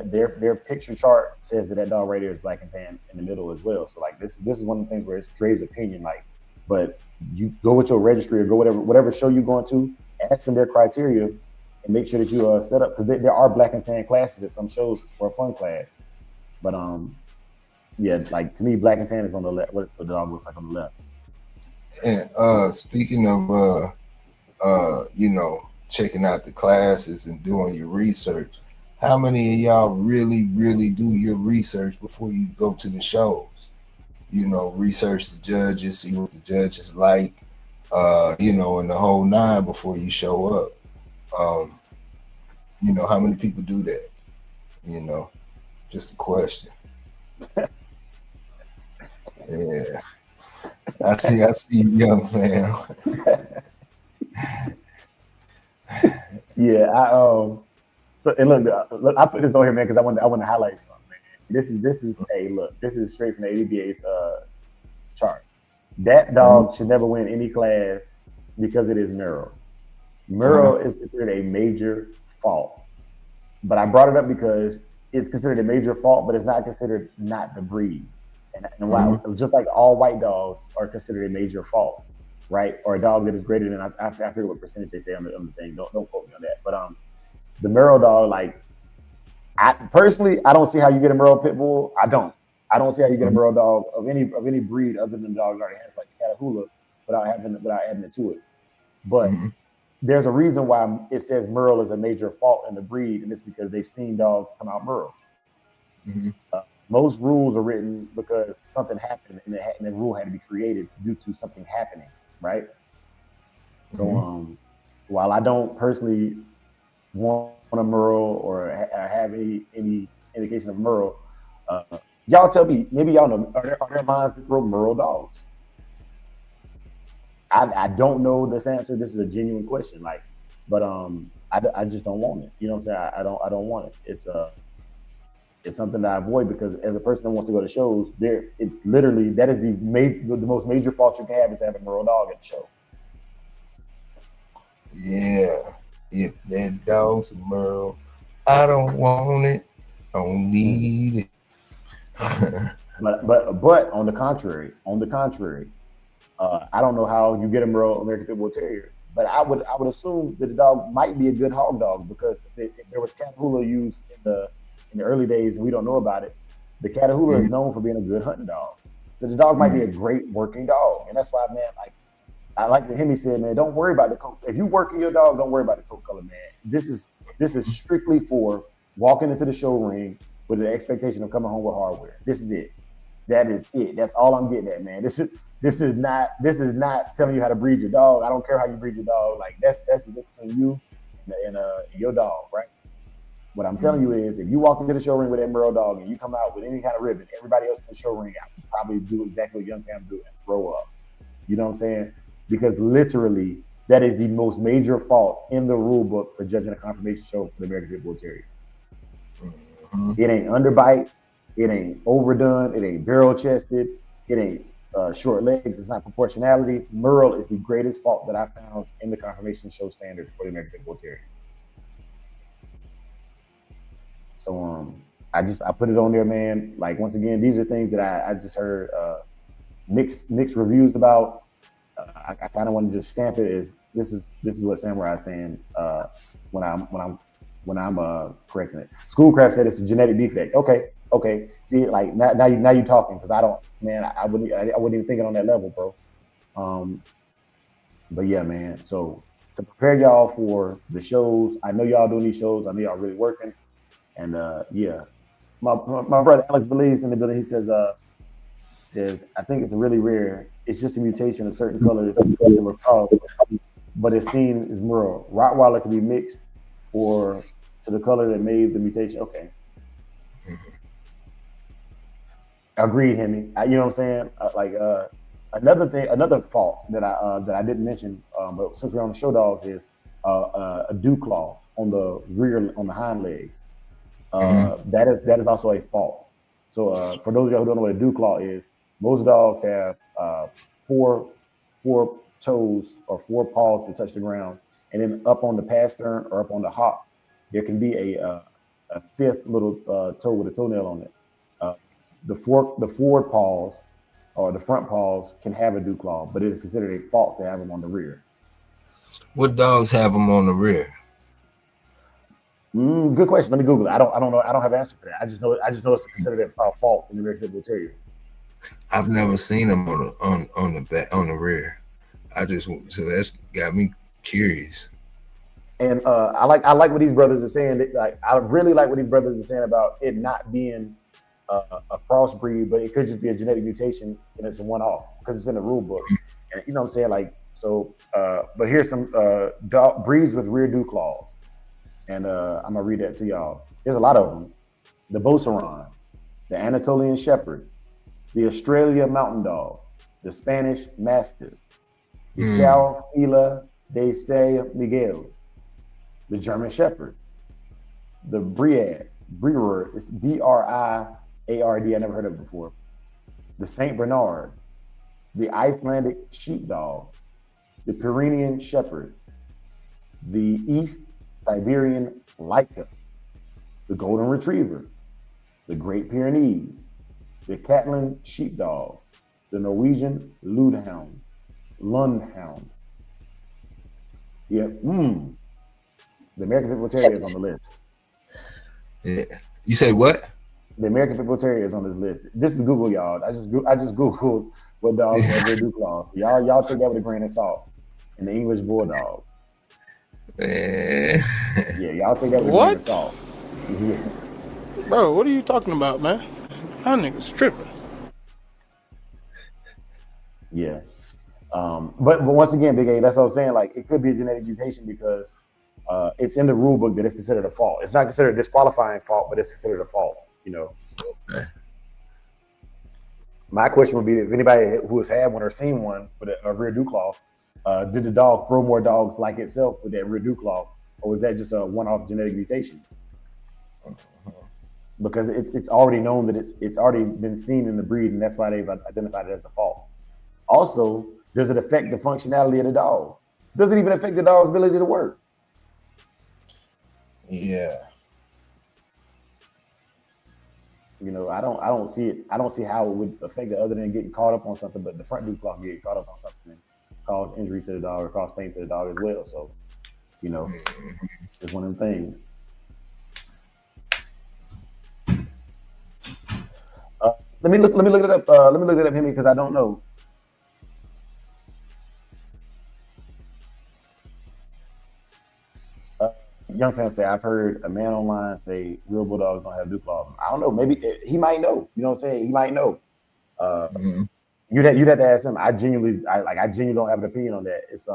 Speaker 2: their picture chart says that dog right there is black and tan in the middle as well. So like this is one of the things where it's Dre's opinion, like, but you go with your registry or go whatever show you're going to, ask them their criteria and make sure that you set up, because there are black and tan classes at some shows for a fun class. But yeah, like to me, black and tan is on the left. What the dog looks like on the left.
Speaker 3: And speaking of checking out the classes and doing your research, how many of y'all really do your research before you go to the shows? Research the judges, see what the judges like, and the whole nine before you show up. How many people do that? Just a question. Yeah. I see you, young fam.
Speaker 2: Yeah, so and look, I put this on here, man, because I want to highlight something, man. This is straight from the ADBA's chart. That dog should never win any class because it is Merle. Merle is considered a major fault. But I brought it up because it's considered a major fault, but it's not considered not the breed. And why, just like all white dogs are considered a major fault, right? Or a dog that is greater than, I forget what percentage they say on the thing. Don't quote me on that. But the Merle dog, like, I don't see how you get a Merle pit bull. I don't see how you get a Merle dog of any breed other than the dog that already has like the Catahoula without adding it to it. But there's a reason why it says Merle is a major fault in the breed, and it's because they've seen dogs come out Merle. Most rules are written because something happened, and the rule had to be created due to something happening, right? So while I don't personally want a Merle or have any indication of Merle, y'all tell me, maybe y'all know, are there lines that throw Merle dogs? I don't know this answer. This is a genuine question, but I just don't want it. You know what I'm saying? I don't want it. It's something that I avoid because as a person that wants to go to shows, that is the most major fault you can have is having a Merle dog at the show.
Speaker 3: Yeah, if that dog's a Merle, I don't want it. I don't need it.
Speaker 2: But on the contrary, I don't know how you get a Merle American Pit Bull Terrier, but I would assume that the dog might be a good hog dog because if there was Catahoula used in the early days and we don't know about it, the Catahoula is known for being a good hunting dog. So the dog might be a great working dog, and that's why, man, I like what Hemi said, man. Don't worry about the coat. If you working your dog, don't worry about the coat color, man. This is strictly for walking into the show ring with the expectation of coming home with hardware. This is it. That is it. That's all I'm getting at, man. This is not telling you how to breed your dog. I don't care how you breed your dog. Like that's between you and your dog, right? What I'm telling you is, if you walk into the show ring with that Merle dog and you come out with any kind of ribbon, everybody else in the show ring out probably do exactly what Young Tam do and throw up. You know what I'm saying? Because literally, that is the most major fault in the rule book for judging a conformation show for the American Pit Bull Terrier. It ain't underbites, it ain't overdone, it ain't barrel chested, it ain't short legs, it's not proportionality. Merle is the greatest fault that I found in the conformation show standard for the American Pit Bull Terrier. So I put it on there, man. Like, once again, these are things that I just heard mixed reviews about. I kind of want to just stamp it as this is what Samurai is saying when I'm correcting it. Schoolcraft said it's a genetic defect. Okay. See, like now you talking, because I wouldn't even think it on that level, bro. But yeah, man. So to prepare y'all for the shows, I know y'all doing these shows. I know y'all really working. And yeah, my brother Alex Belize in the building. He says I think it's really rare. It's just a mutation of certain colors that were caused, but it's seen as Merle. Rottweiler can be mixed or to the color that made the mutation. Okay. Agreed, Hemi. You know what I'm saying? Another fault that I didn't mention, but since we're on the show dogs, is a dew claw on the hind legs. That is also a fault. So for those of y'all who don't know what a dew claw is, most dogs have four toes or four paws to touch the ground, and then up on the pastern or up on the hop, there can be a fifth little toe with a toenail on it. The forward paws or the front paws can have a dew claw, but it is considered a fault to have them on the rear.
Speaker 3: What dogs have them on the rear?
Speaker 2: Good question. Let me Google it. I don't know. I don't have an answer for that. I just know it's considered a fault in the American Pit Bull Terrier.
Speaker 3: I've never seen them on the back, on the rear. So that's got me curious.
Speaker 2: And I like what these brothers are saying. I really like what these brothers are saying about it not being a crossbreed, but it could just be a genetic mutation and it's a one-off because it's in the rule book. And you know what I'm saying? Like, so, but here's some breeds with rear dew claws. And I'm gonna read that to y'all. There's a lot of them. The Beauceron, the Anatolian Shepherd, the Australia Mountain Dog, the Spanish Mastiff, the Calfila de San Miguel, the German Shepherd, the Breard, it's Briard, I never heard of it before, the Saint Bernard, the Icelandic sheepdog, the Pyrenean shepherd, the East Siberian Laika, the golden retriever, the Great Pyrenees, the Catlin sheepdog, the Norwegian Lundhound, yeah, the American Pit Bull Terrier is on the list.
Speaker 3: Yeah. You say what?
Speaker 2: The American Pit Bull Terrier is on this list. This is Google, y'all. I just Googled what dogs have rear dew claws. So y'all take that with a grain of salt. And the English Bulldog.
Speaker 3: Man.
Speaker 2: Yeah, y'all take that with a grain of salt. Yeah.
Speaker 5: Bro, what are you talking about, man? That nigga's tripping.
Speaker 2: Yeah. But once again, Big A, that's what I'm saying. Like, it could be a genetic mutation because it's in the rule book that it's considered a fault. It's not considered a disqualifying fault, but it's considered a fault, you know.
Speaker 3: Okay.
Speaker 2: My question would be, if anybody who has had one or seen one with a rear dew claw, did the dog throw more dogs like itself with that rear dew claw, or was that just a one-off genetic mutation? Because it's already known that it's already been seen in the breed, and that's why they've identified it as a fault. Also, does it affect the functionality of the dog? Does it even affect the dog's ability to work?
Speaker 3: Yeah.
Speaker 2: You know, I don't see it. I don't see how it would affect it other than getting caught up on something. But the front dew claw can get caught up on something and cause injury to the dog or cause pain to the dog as well. So, you know, it's one of them things. Let me look it up. Let me look it up, Hemi, because I don't know. Young fan say, I've heard a man online say real bulldogs don't have dew claws. I don't know. Maybe he might know. You know what I'm saying? He might know. You'd have to ask him. I genuinely don't have an opinion on that. It's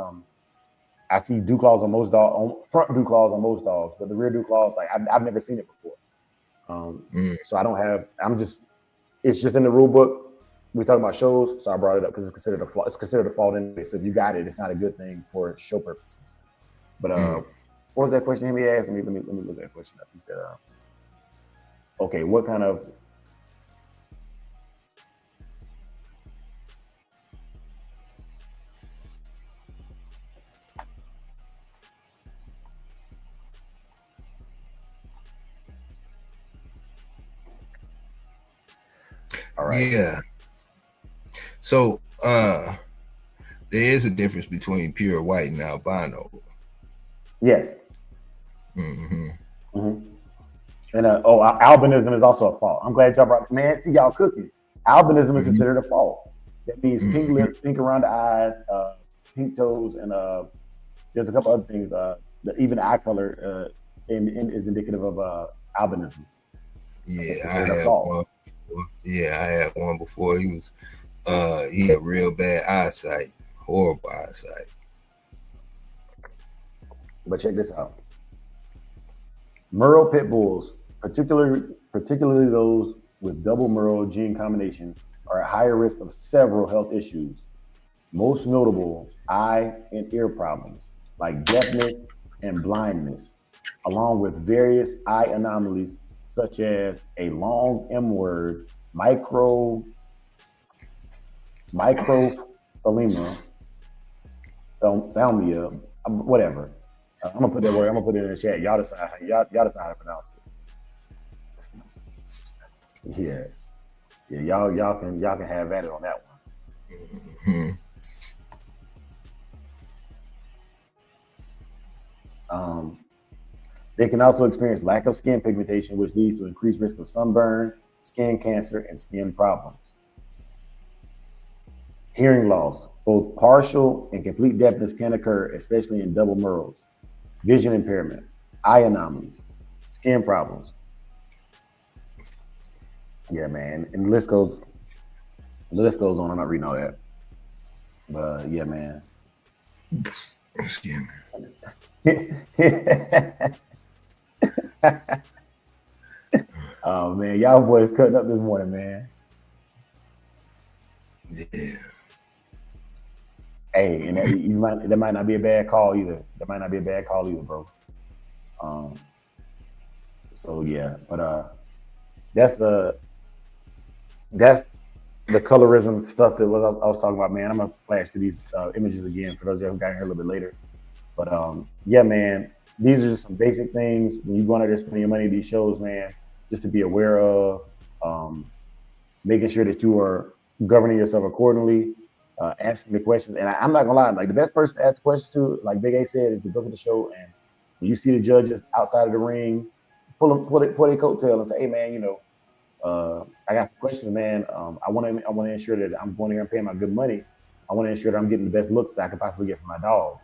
Speaker 2: I see dew claws on most dogs, on front dew claws on most dogs, but the rear dew claws, like I've never seen it before. So I don't have. It's just in the rule book. We talking about shows, so I brought it up because it's considered a flaw. It's considered a fault anyway. So if you got it, it's not a good thing for show purposes. But what was that question he asked me? Let me look at that question up. He said, okay, what kind of all right.
Speaker 3: Yeah. So there is a difference between pure white and albino.
Speaker 2: Yes. And albinism is also a fault. I'm glad y'all brought. Man, see y'all cooking. Albinism is considered a fault. That means pink lips, pink around the eyes, pink toes, and there's a couple other things. Even the eye color is indicative of albinism.
Speaker 3: Yeah, I had one before. Yeah, I had one before. He had real bad eyesight, horrible eyesight.
Speaker 2: But check this out. Merle pit bulls, particularly those with double Merle gene combination, are at higher risk of several health issues. Most notable eye and ear problems like deafness and blindness, along with various eye anomalies such as a long M word, microphthalmia, whatever. I'm gonna put that word. I'm gonna put it in the chat. Y'all decide. Y'all decide how to pronounce it. Yeah. Y'all can have at it on that one. They can also experience lack of skin pigmentation, which leads to increased risk of sunburn, skin cancer, and skin problems. Hearing loss, both partial and complete deafness can occur, especially in double Merles. Vision impairment, eye anomalies, skin problems. Yeah, man. And the list goes on. I'm not reading all that. But yeah, man.
Speaker 3: Skin.
Speaker 2: Oh man, y'all boys cutting up this morning, man.
Speaker 3: Yeah.
Speaker 2: Hey, and that might not be a bad call either. Bro. So yeah, but that's the colorism stuff that I was talking about, man. I'm gonna flash through these images again for those of you who got here a little bit later. But yeah, man, these are just some basic things when you go out there spending your money at these shows, man. Just to be aware of, making sure that you are governing yourself accordingly, asking the questions. And I'm not gonna lie, like the best person to ask the questions to, like Big A said, is to go to the show and when you see the judges outside of the ring, pull their coattail and say, hey man, you know, I got some questions, man. I want to ensure that I'm going here and paying my good money. I want to ensure that I'm getting the best looks that I could possibly get for my dog.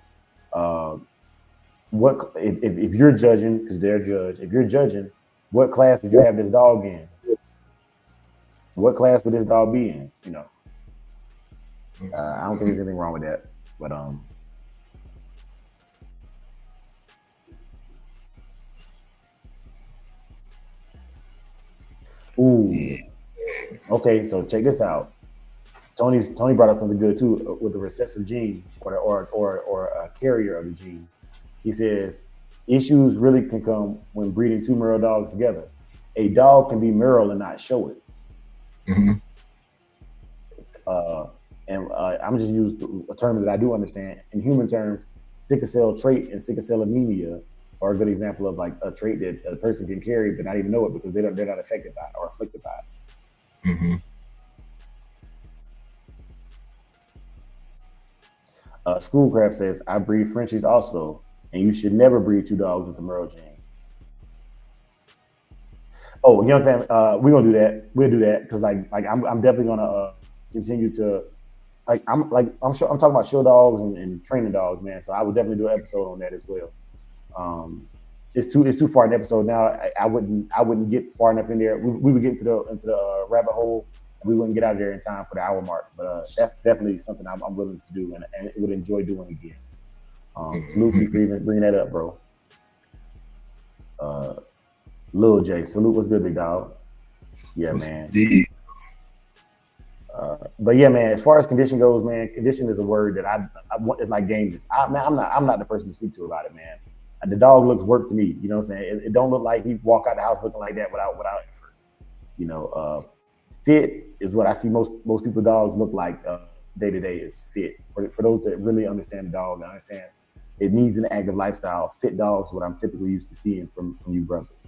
Speaker 2: What if you're judging, because they're a judge, if you're judging, what class would you have this dog in? What class would this dog be in? You know, I don't think there's anything wrong with that. But ooh, okay. So check this out. Tony brought up something good too with the recessive gene or a carrier of the gene. He says issues really can come when breeding two male dogs together. A dog can be male and not show it.
Speaker 3: Mm-hmm.
Speaker 2: I'm just use a term that I do understand. In human terms, sickle cell trait and sickle cell anemia are a good example of like a trait that a person can carry but not even know it because they're not affected by it or afflicted by it.
Speaker 3: Mm-hmm.
Speaker 2: Schoolcraft says, I breed Frenchies also, and you should never breed two dogs with the Merle gene. Oh, young family, we're gonna do that. We'll do that because I'm definitely gonna continue to I'm talking about show dogs and training dogs, man. So I would definitely do an episode on that as well. It's too far an episode now. I wouldn't get far enough in there. We would get into the rabbit hole. We wouldn't get out of there in time for the hour mark, but that's definitely something I'm willing to do and would enjoy doing again. Salute you for even bringing that up, bro. Lil J, salute, what's good, big dog? Yeah, man. But yeah, man, as far as condition goes, man, condition is a word that I want. It's like gameness. I'm not the person to speak to about it, man. The dog looks work to me. You know what I'm saying? It don't look like he walk out the house looking like that without effort. You know, fit is what I see most people dogs look like day to day is fit. For those that really understand the dog and understand it needs an active lifestyle, fit dogs what I'm typically used to seeing from you brothers.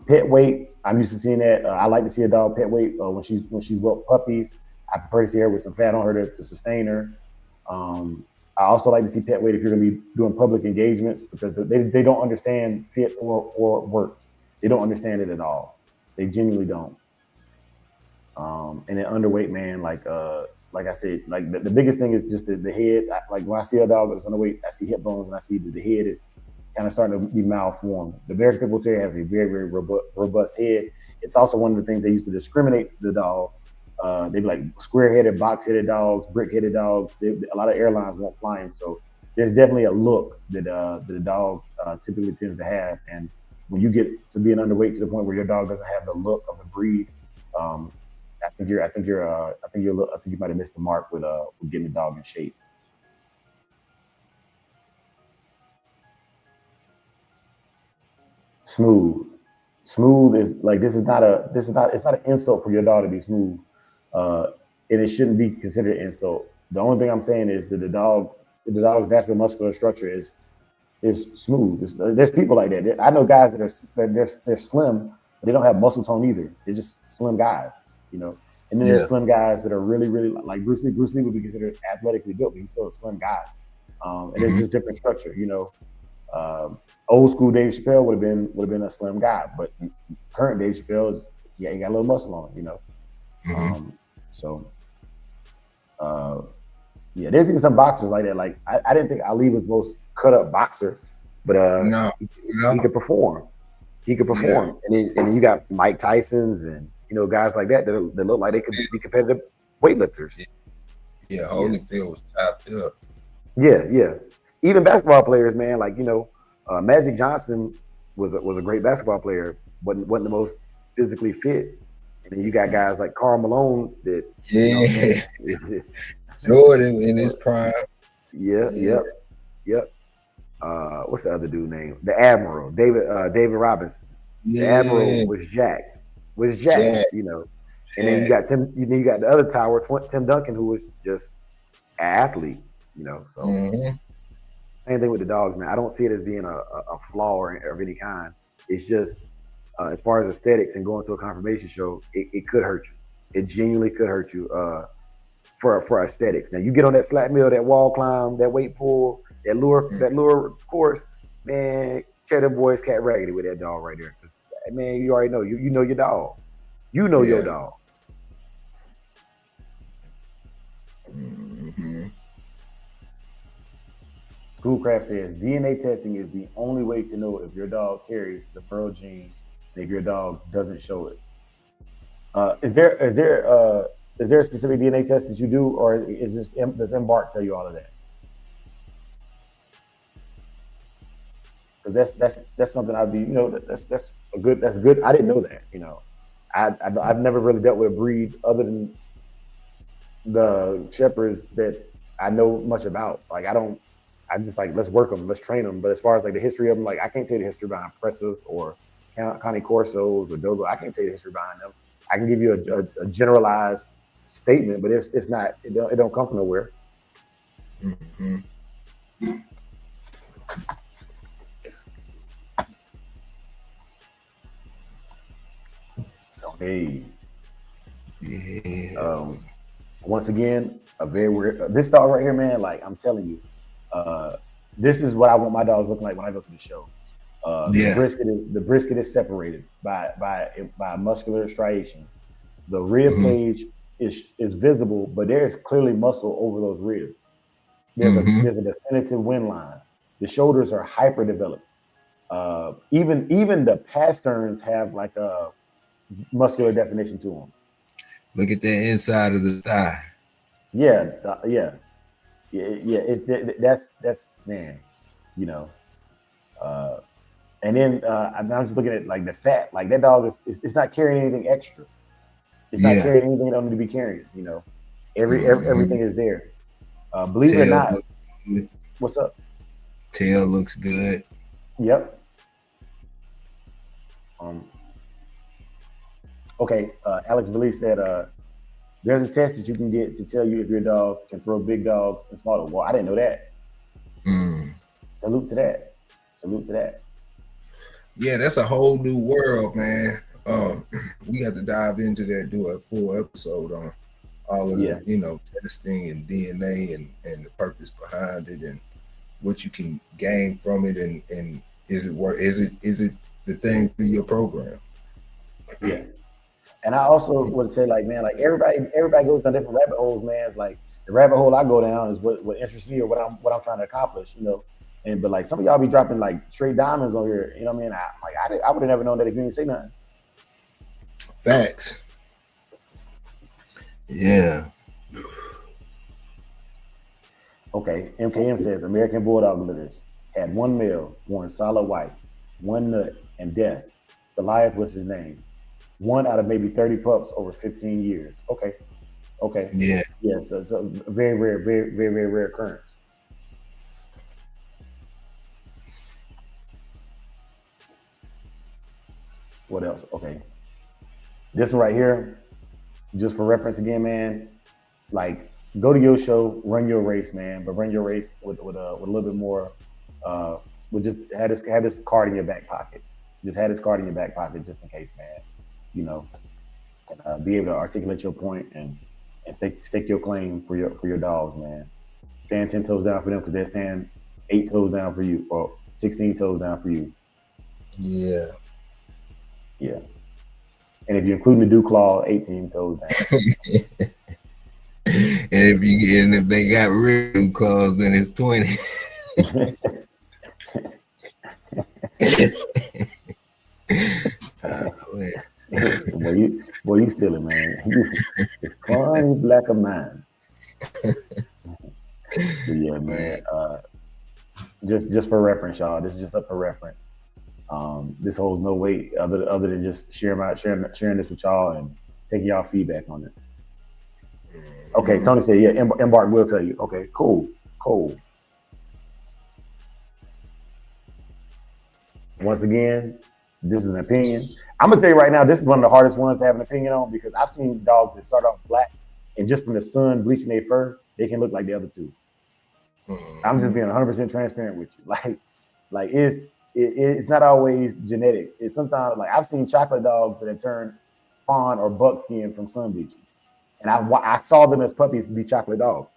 Speaker 2: Pet weight, I'm used to seeing that. I like to see a dog pet weight when she's whelp puppies. I prefer to see her with some fat on her to sustain her. I also like to see pet weight if you're going to be doing public engagements because they don't understand fit or worked. They don't understand it at all. They genuinely don't. And then underweight, man, like I said, like the biggest thing is just the head. Like when I see a dog that's underweight, I see hip bones and I see that the head is kind of starting to be malformed. The American Pit Bull Terrier has a very, very robust head. It's also one of the things they use to discriminate the dog. They be like square-headed, box-headed dogs, brick-headed dogs. A lot of airlines won't fly them. So there's definitely a look that the dog typically tends to have. And when you get to being underweight to the point where your dog doesn't have the look of the breed, I think you might have missed the mark with getting the dog in shape. Smooth is like it's not an insult for your dog to be smooth, and it shouldn't be considered an insult. The only thing I'm saying is that the dog's natural muscular structure is smooth. There's people like that. I know guys that they're slim, but they don't have muscle tone either. They're just slim guys, you know. And then there's slim guys that are really, really like Bruce Lee. Bruce Lee would be considered athletically built, but he's still a slim guy. And there's just different structure, you know. Old school Dave Chappelle would have been a slim guy, but current Dave Chappelle he got a little muscle on him, you know. Yeah, there's even some boxers like that. Like I didn't think Ali was the most cut up boxer, but he could perform. He could perform, and then you got Mike Tyson's and you know guys like that that look like they could be competitive weightlifters.
Speaker 3: Yeah, Holyfield was topped up.
Speaker 2: Yeah. Even basketball players, man, like you know. Magic Johnson was a great basketball player, wasn't the most physically fit. And then you got guys like Karl Malone that
Speaker 3: Jordan in his prime.
Speaker 2: Yep. What's the other dude name? The Admiral, David Robinson. The Admiral was jacked, you know. And then you got Tim. Then you got the other tower, Tim Duncan, who was just an athlete. So same thing with the dogs, man. I don't see it as being a flaw or of any kind. It's just as far as aesthetics and going to a confirmation show, it could hurt you. It genuinely could hurt you for aesthetics. Now you get on that slat mill, that wall climb, that weight pull, that lure course, man. Tear them boys cat raggedy with that dog right there. Man, you already know. You know your dog. You know your dog. Schoolcraft says DNA testing is the only way to know if your dog carries the feral gene and if your dog doesn't show it. Is there a specific DNA test that you do, or does Embark tell you all of that? Because that's something I'd be, that's good. I didn't know that. I've never really dealt with a breed other than the shepherds that I know much about. Like I'm just like, let's work them, let's train them. But as far as like the history of them, like I can't tell you the history behind Presses or Connie Corsos or Dogo. I can't tell you the history behind them. I can give you a generalized statement, but it's not. It don't come from nowhere. Okay. Yeah. Once again, a very weird. This dog right here, man. Like I'm telling you, this is what I want my dogs looking like when I go to the show. The brisket is separated by muscular striations. The rib cage is visible, but there's clearly muscle over those ribs. There's a definitive wind line. The shoulders are hyper developed. Even the pasterns have like a muscular definition to them.
Speaker 3: Look at the inside of the thigh.
Speaker 2: That's man, and then I'm just looking at like the fat. Like that dog is not carrying anything extra. It's not carrying anything it don't need to be carrying. Everything is there. Believe it or not, what's up?
Speaker 3: Tail looks good.
Speaker 2: Yep. Okay. Alex Valise said, there's a test that you can get to tell you if your dog can throw big dogs and smaller. Well, I didn't know that. Salute to that.
Speaker 3: Yeah, that's a whole new world, man. We got to dive into that, do a full episode on all of the, testing and DNA and the purpose behind it and what you can gain from it and is it the thing for your program?
Speaker 2: Yeah. And I also would say, like, man, like everybody goes down different rabbit holes, man. It's like the rabbit hole I go down is what interests me or what I'm trying to accomplish, but like some of y'all be dropping like straight diamonds on here, you know what I mean? I would have never known that if you didn't say nothing.
Speaker 3: Facts. Yeah.
Speaker 2: Okay. MKM says American Bulldog litters had one male born solid white, one nut, and death. Goliath was his name. One out of maybe 30 pups over 15 years. Okay.
Speaker 3: Yeah.
Speaker 2: Yes, it's a very rare, very, very, very rare occurrence. What else? Okay. This one right here, just for reference again, man, like go to your show, run your race, man, but run your race with a little bit more, just have this card in your back pocket. Just have this card in your back pocket just in case, man. Be able to articulate your point and stake your claim for your dogs, man. Stand 10 toes down for them because they stand 8 toes down for you or 16 toes down for you.
Speaker 3: Yeah.
Speaker 2: Yeah. And if you're including the dew claw, 18 toes down.
Speaker 3: and if they got real dew claws, then it's 20.
Speaker 2: Boy, you silly, man. You funny black of mine. Yeah, man. Just for reference, y'all. This is just up for reference. This holds no weight other than just sharing this with y'all and taking y'all feedback on it. Okay, Tony said, yeah, Embark will tell you. Okay, cool. Once again, this is an opinion. I'm gonna tell you right now, this is one of the hardest ones to have an opinion on because I've seen dogs that start off black and just from the sun bleaching their fur, they can look like the other two. I'm just being 100% transparent with you. Like it's not always genetics. It's sometimes like I've seen chocolate dogs that have turned fawn or buckskin from sun bleaching, and I saw them as puppies to be chocolate dogs.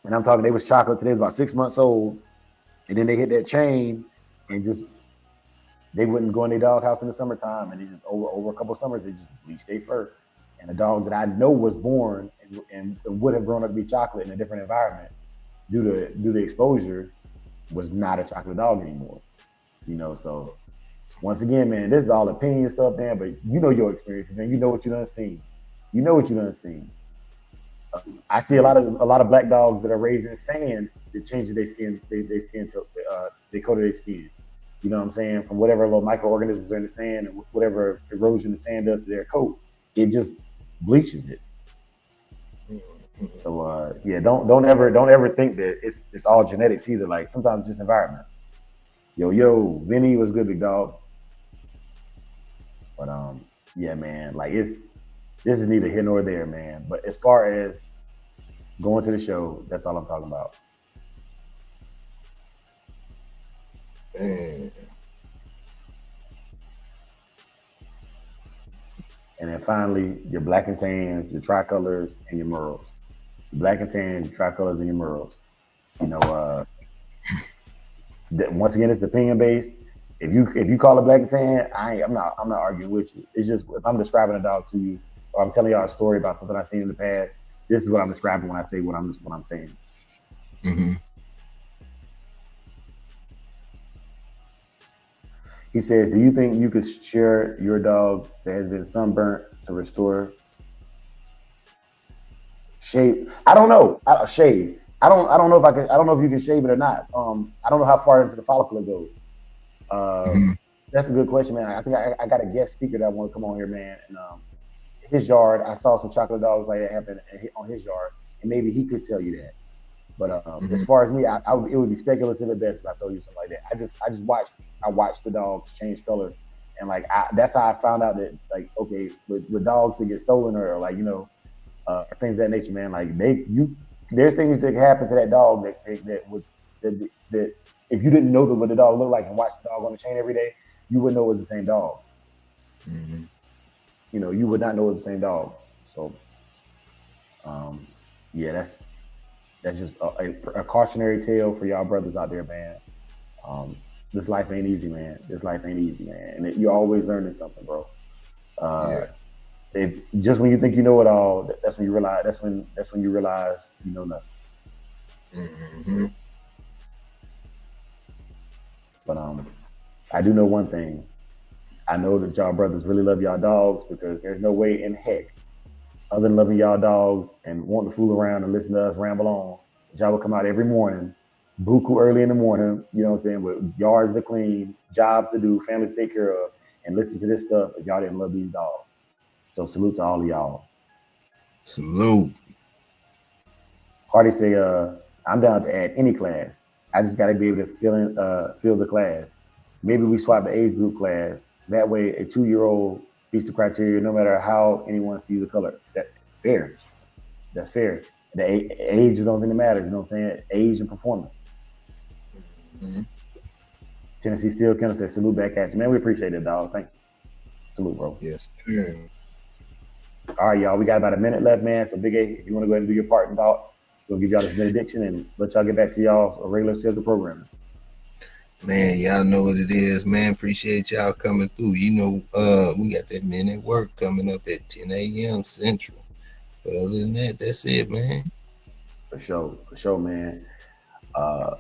Speaker 2: And I'm talking, they was chocolate today, was about 6 months old, and then they hit that chain, and just they wouldn't go in their doghouse in the summertime, and they just over a couple of summers they just bleached their fur. And a dog that I know was born and would have grown up to be chocolate in a different environment due to exposure was not a chocolate dog anymore. You know, so once again, man, this is all opinion stuff, man. But you know your experiences, man. You know what you done seen. You know what you done seen. I see a lot of black dogs that are raised in sand that changes their skin, they skin to they coat their skin. You know what I'm saying? From whatever little microorganisms are in the sand and whatever erosion the sand does to their coat, it just bleaches it. So yeah, don't ever think that it's all genetics either. Like sometimes it's just environment. Yo, Vinny was good, big dog. But yeah, man, like this is neither here nor there, man. But as far as going to the show, that's all I'm talking about.
Speaker 3: Man.
Speaker 2: And then finally, your black and tans, your tricolors, and your murals. Your black and tan, your tricolors, and your murals. You know, once again, it's opinion based. If you call it black and tan, I'm not arguing with you. It's just if I'm describing a dog to you, or I'm telling y'all a story about something I've seen in the past, this is what I'm describing when I say what I'm saying.
Speaker 3: Mm-hmm.
Speaker 2: He says, do you think you could share your dog that has been sunburnt to restore shave? I don't know. Shave. I don't know if I can. I don't know if you can shave it or not. I don't know how far into the follicle it goes. That's a good question, man. I think I got a guest speaker that want to come on here, man. And his yard, I saw some chocolate dogs like that happen on his yard, and maybe he could tell you that. But as far as me, it would be speculative at best if I told you something like that. I watched the dogs change color, and like that's how I found out that like okay, with dogs that get stolen or like things of that nature, man. Like there's things that can happen to that dog that if you didn't know what the dog looked like and watched the dog on the chain every day, you wouldn't know it was the same dog.
Speaker 3: Mm-hmm.
Speaker 2: You would not know it was the same dog. So, yeah, that's just a cautionary tale for y'all brothers out there, man. This life ain't easy, man. And you're always learning something, bro. If just when you think you know it all, that's when you realize. That's when you realize you know nothing.
Speaker 3: Mm-hmm.
Speaker 2: But I do know one thing. I know that y'all brothers really love y'all dogs because there's no way in heck, other than loving y'all dogs and wanting to fool around and listen to us ramble on, y'all will come out every morning, buku early in the morning, you know what I'm saying, with yards to clean, jobs to do, families to take care of, and listen to this stuff if y'all didn't love these dogs. So salute to all of y'all.
Speaker 3: Salute.
Speaker 2: Hardy say, I'm down to add any class. I just got to be able to fill the class. Maybe we swap the age group class. That way, a 2-year-old meets the criteria no matter how anyone sees the color. That's fair. That's fair. The age is the only thing that matters. You know what I'm saying? Age and performance.
Speaker 3: Mm-hmm.
Speaker 2: Tennessee Steel Kennels says, salute back at you. Man, we appreciate it, dog. Thank you. Salute, bro.
Speaker 3: Yes, sir.
Speaker 2: All right, y'all. We got about a minute left, man. So, Big A, if you want to go ahead and do your parting thoughts, we'll give y'all this benediction and let y'all get back to y'all's regular scheduled programming.
Speaker 3: Man, y'all know what it is, man. Appreciate y'all coming through. We got that men at work coming up at 10 a.m. Central. But other than that, that's it, man.
Speaker 2: For sure, man. For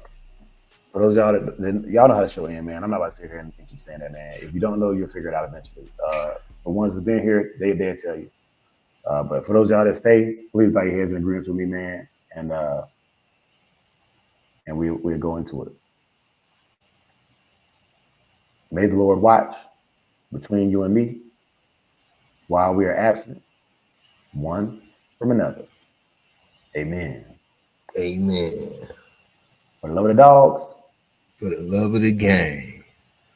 Speaker 2: those of y'all that y'all know how the show end, man. I'm not about to sit here and keep saying that, man. If you don't know, you'll figure it out eventually. The ones that's been here, they'll tell you. But for those of y'all that stay, please bow your heads in agreement with me, man. And we'll go into it. May the Lord watch between you and me while we are absent, one from another. Amen.
Speaker 3: Amen.
Speaker 2: For the love of the dogs.
Speaker 3: For the love of the game.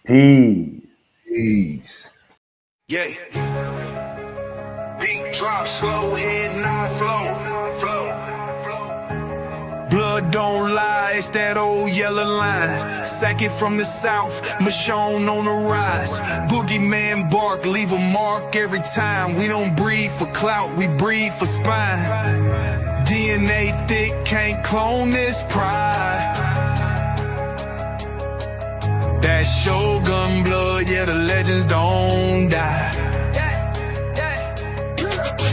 Speaker 2: Peace.
Speaker 3: Peace.
Speaker 4: Yeah. Beat drop slow, head not flow. Blood don't lie, it's that old yellow line. Sack it from the south, Michonne on the rise. Boogeyman bark, leave a mark every time. We don't breed for clout, we breed for spine. DNA thick, can't clone this pride. That Shogun blood, yeah, the legends don't die.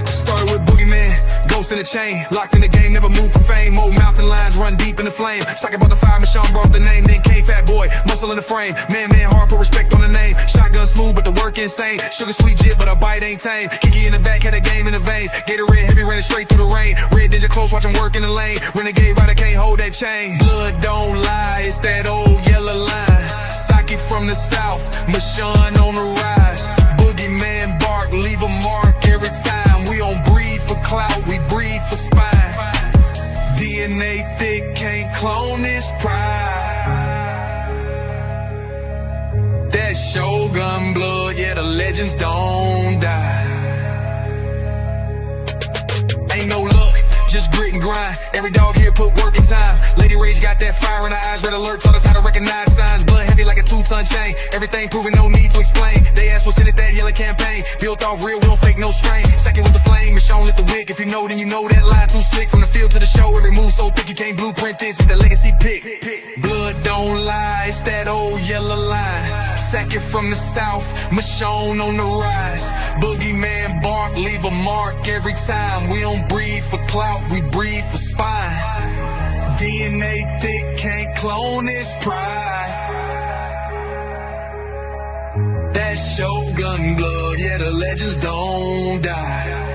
Speaker 4: Started with Boogeyman, ghost in the chain. Locked in the game, never moved for fame. Old mountain lions run deep in the flame. Socket about the fire, Michonne brought the name. Then came Fat Boy, muscle in the frame. Man, hard, put respect on the name. Shotgun smooth, but the work insane. Sugar sweet jit, but a bite ain't tame. Kiki in the back, had a game in the veins. Gatorade heavy, ran it straight through the rain. Red Ninja close, watch him work in the lane. Renegade rider can't hold that chain. Blood don't lie, it's that old yellow line. Socket from the south, Michonne on the rise. Boogeyman bark, leave a mark every time. We don't breed for clout, we breed for spine. DNA thick, can't clone this pride. That Shogun blood, yeah, the legends don't die. Ain't no luck, just grit and grind. Every dog here put work in time. Lady Rage got that fire in her eyes. Red alert taught us how to recognize signs. Blood heavy like a 2-ton chain. Everything proven, no need to explain. They asked what's in it, that yellow campaign. Built off real, we don't fake no strain. Second was the flame, Michonne lit the wick. If you know, then you know that line too slick. From the field to the show, every move so thick you can't blueprint this. It's the legacy pick. Blood don't lie, it's that old yellow line. Sack it from the south, Michonne on the rise. Boogeyman bark, leave a mark every time. We don't breed for clout, we breed for spine. DNA thick, can't clone this pride. That Shogun blood, yeah, the legends don't die.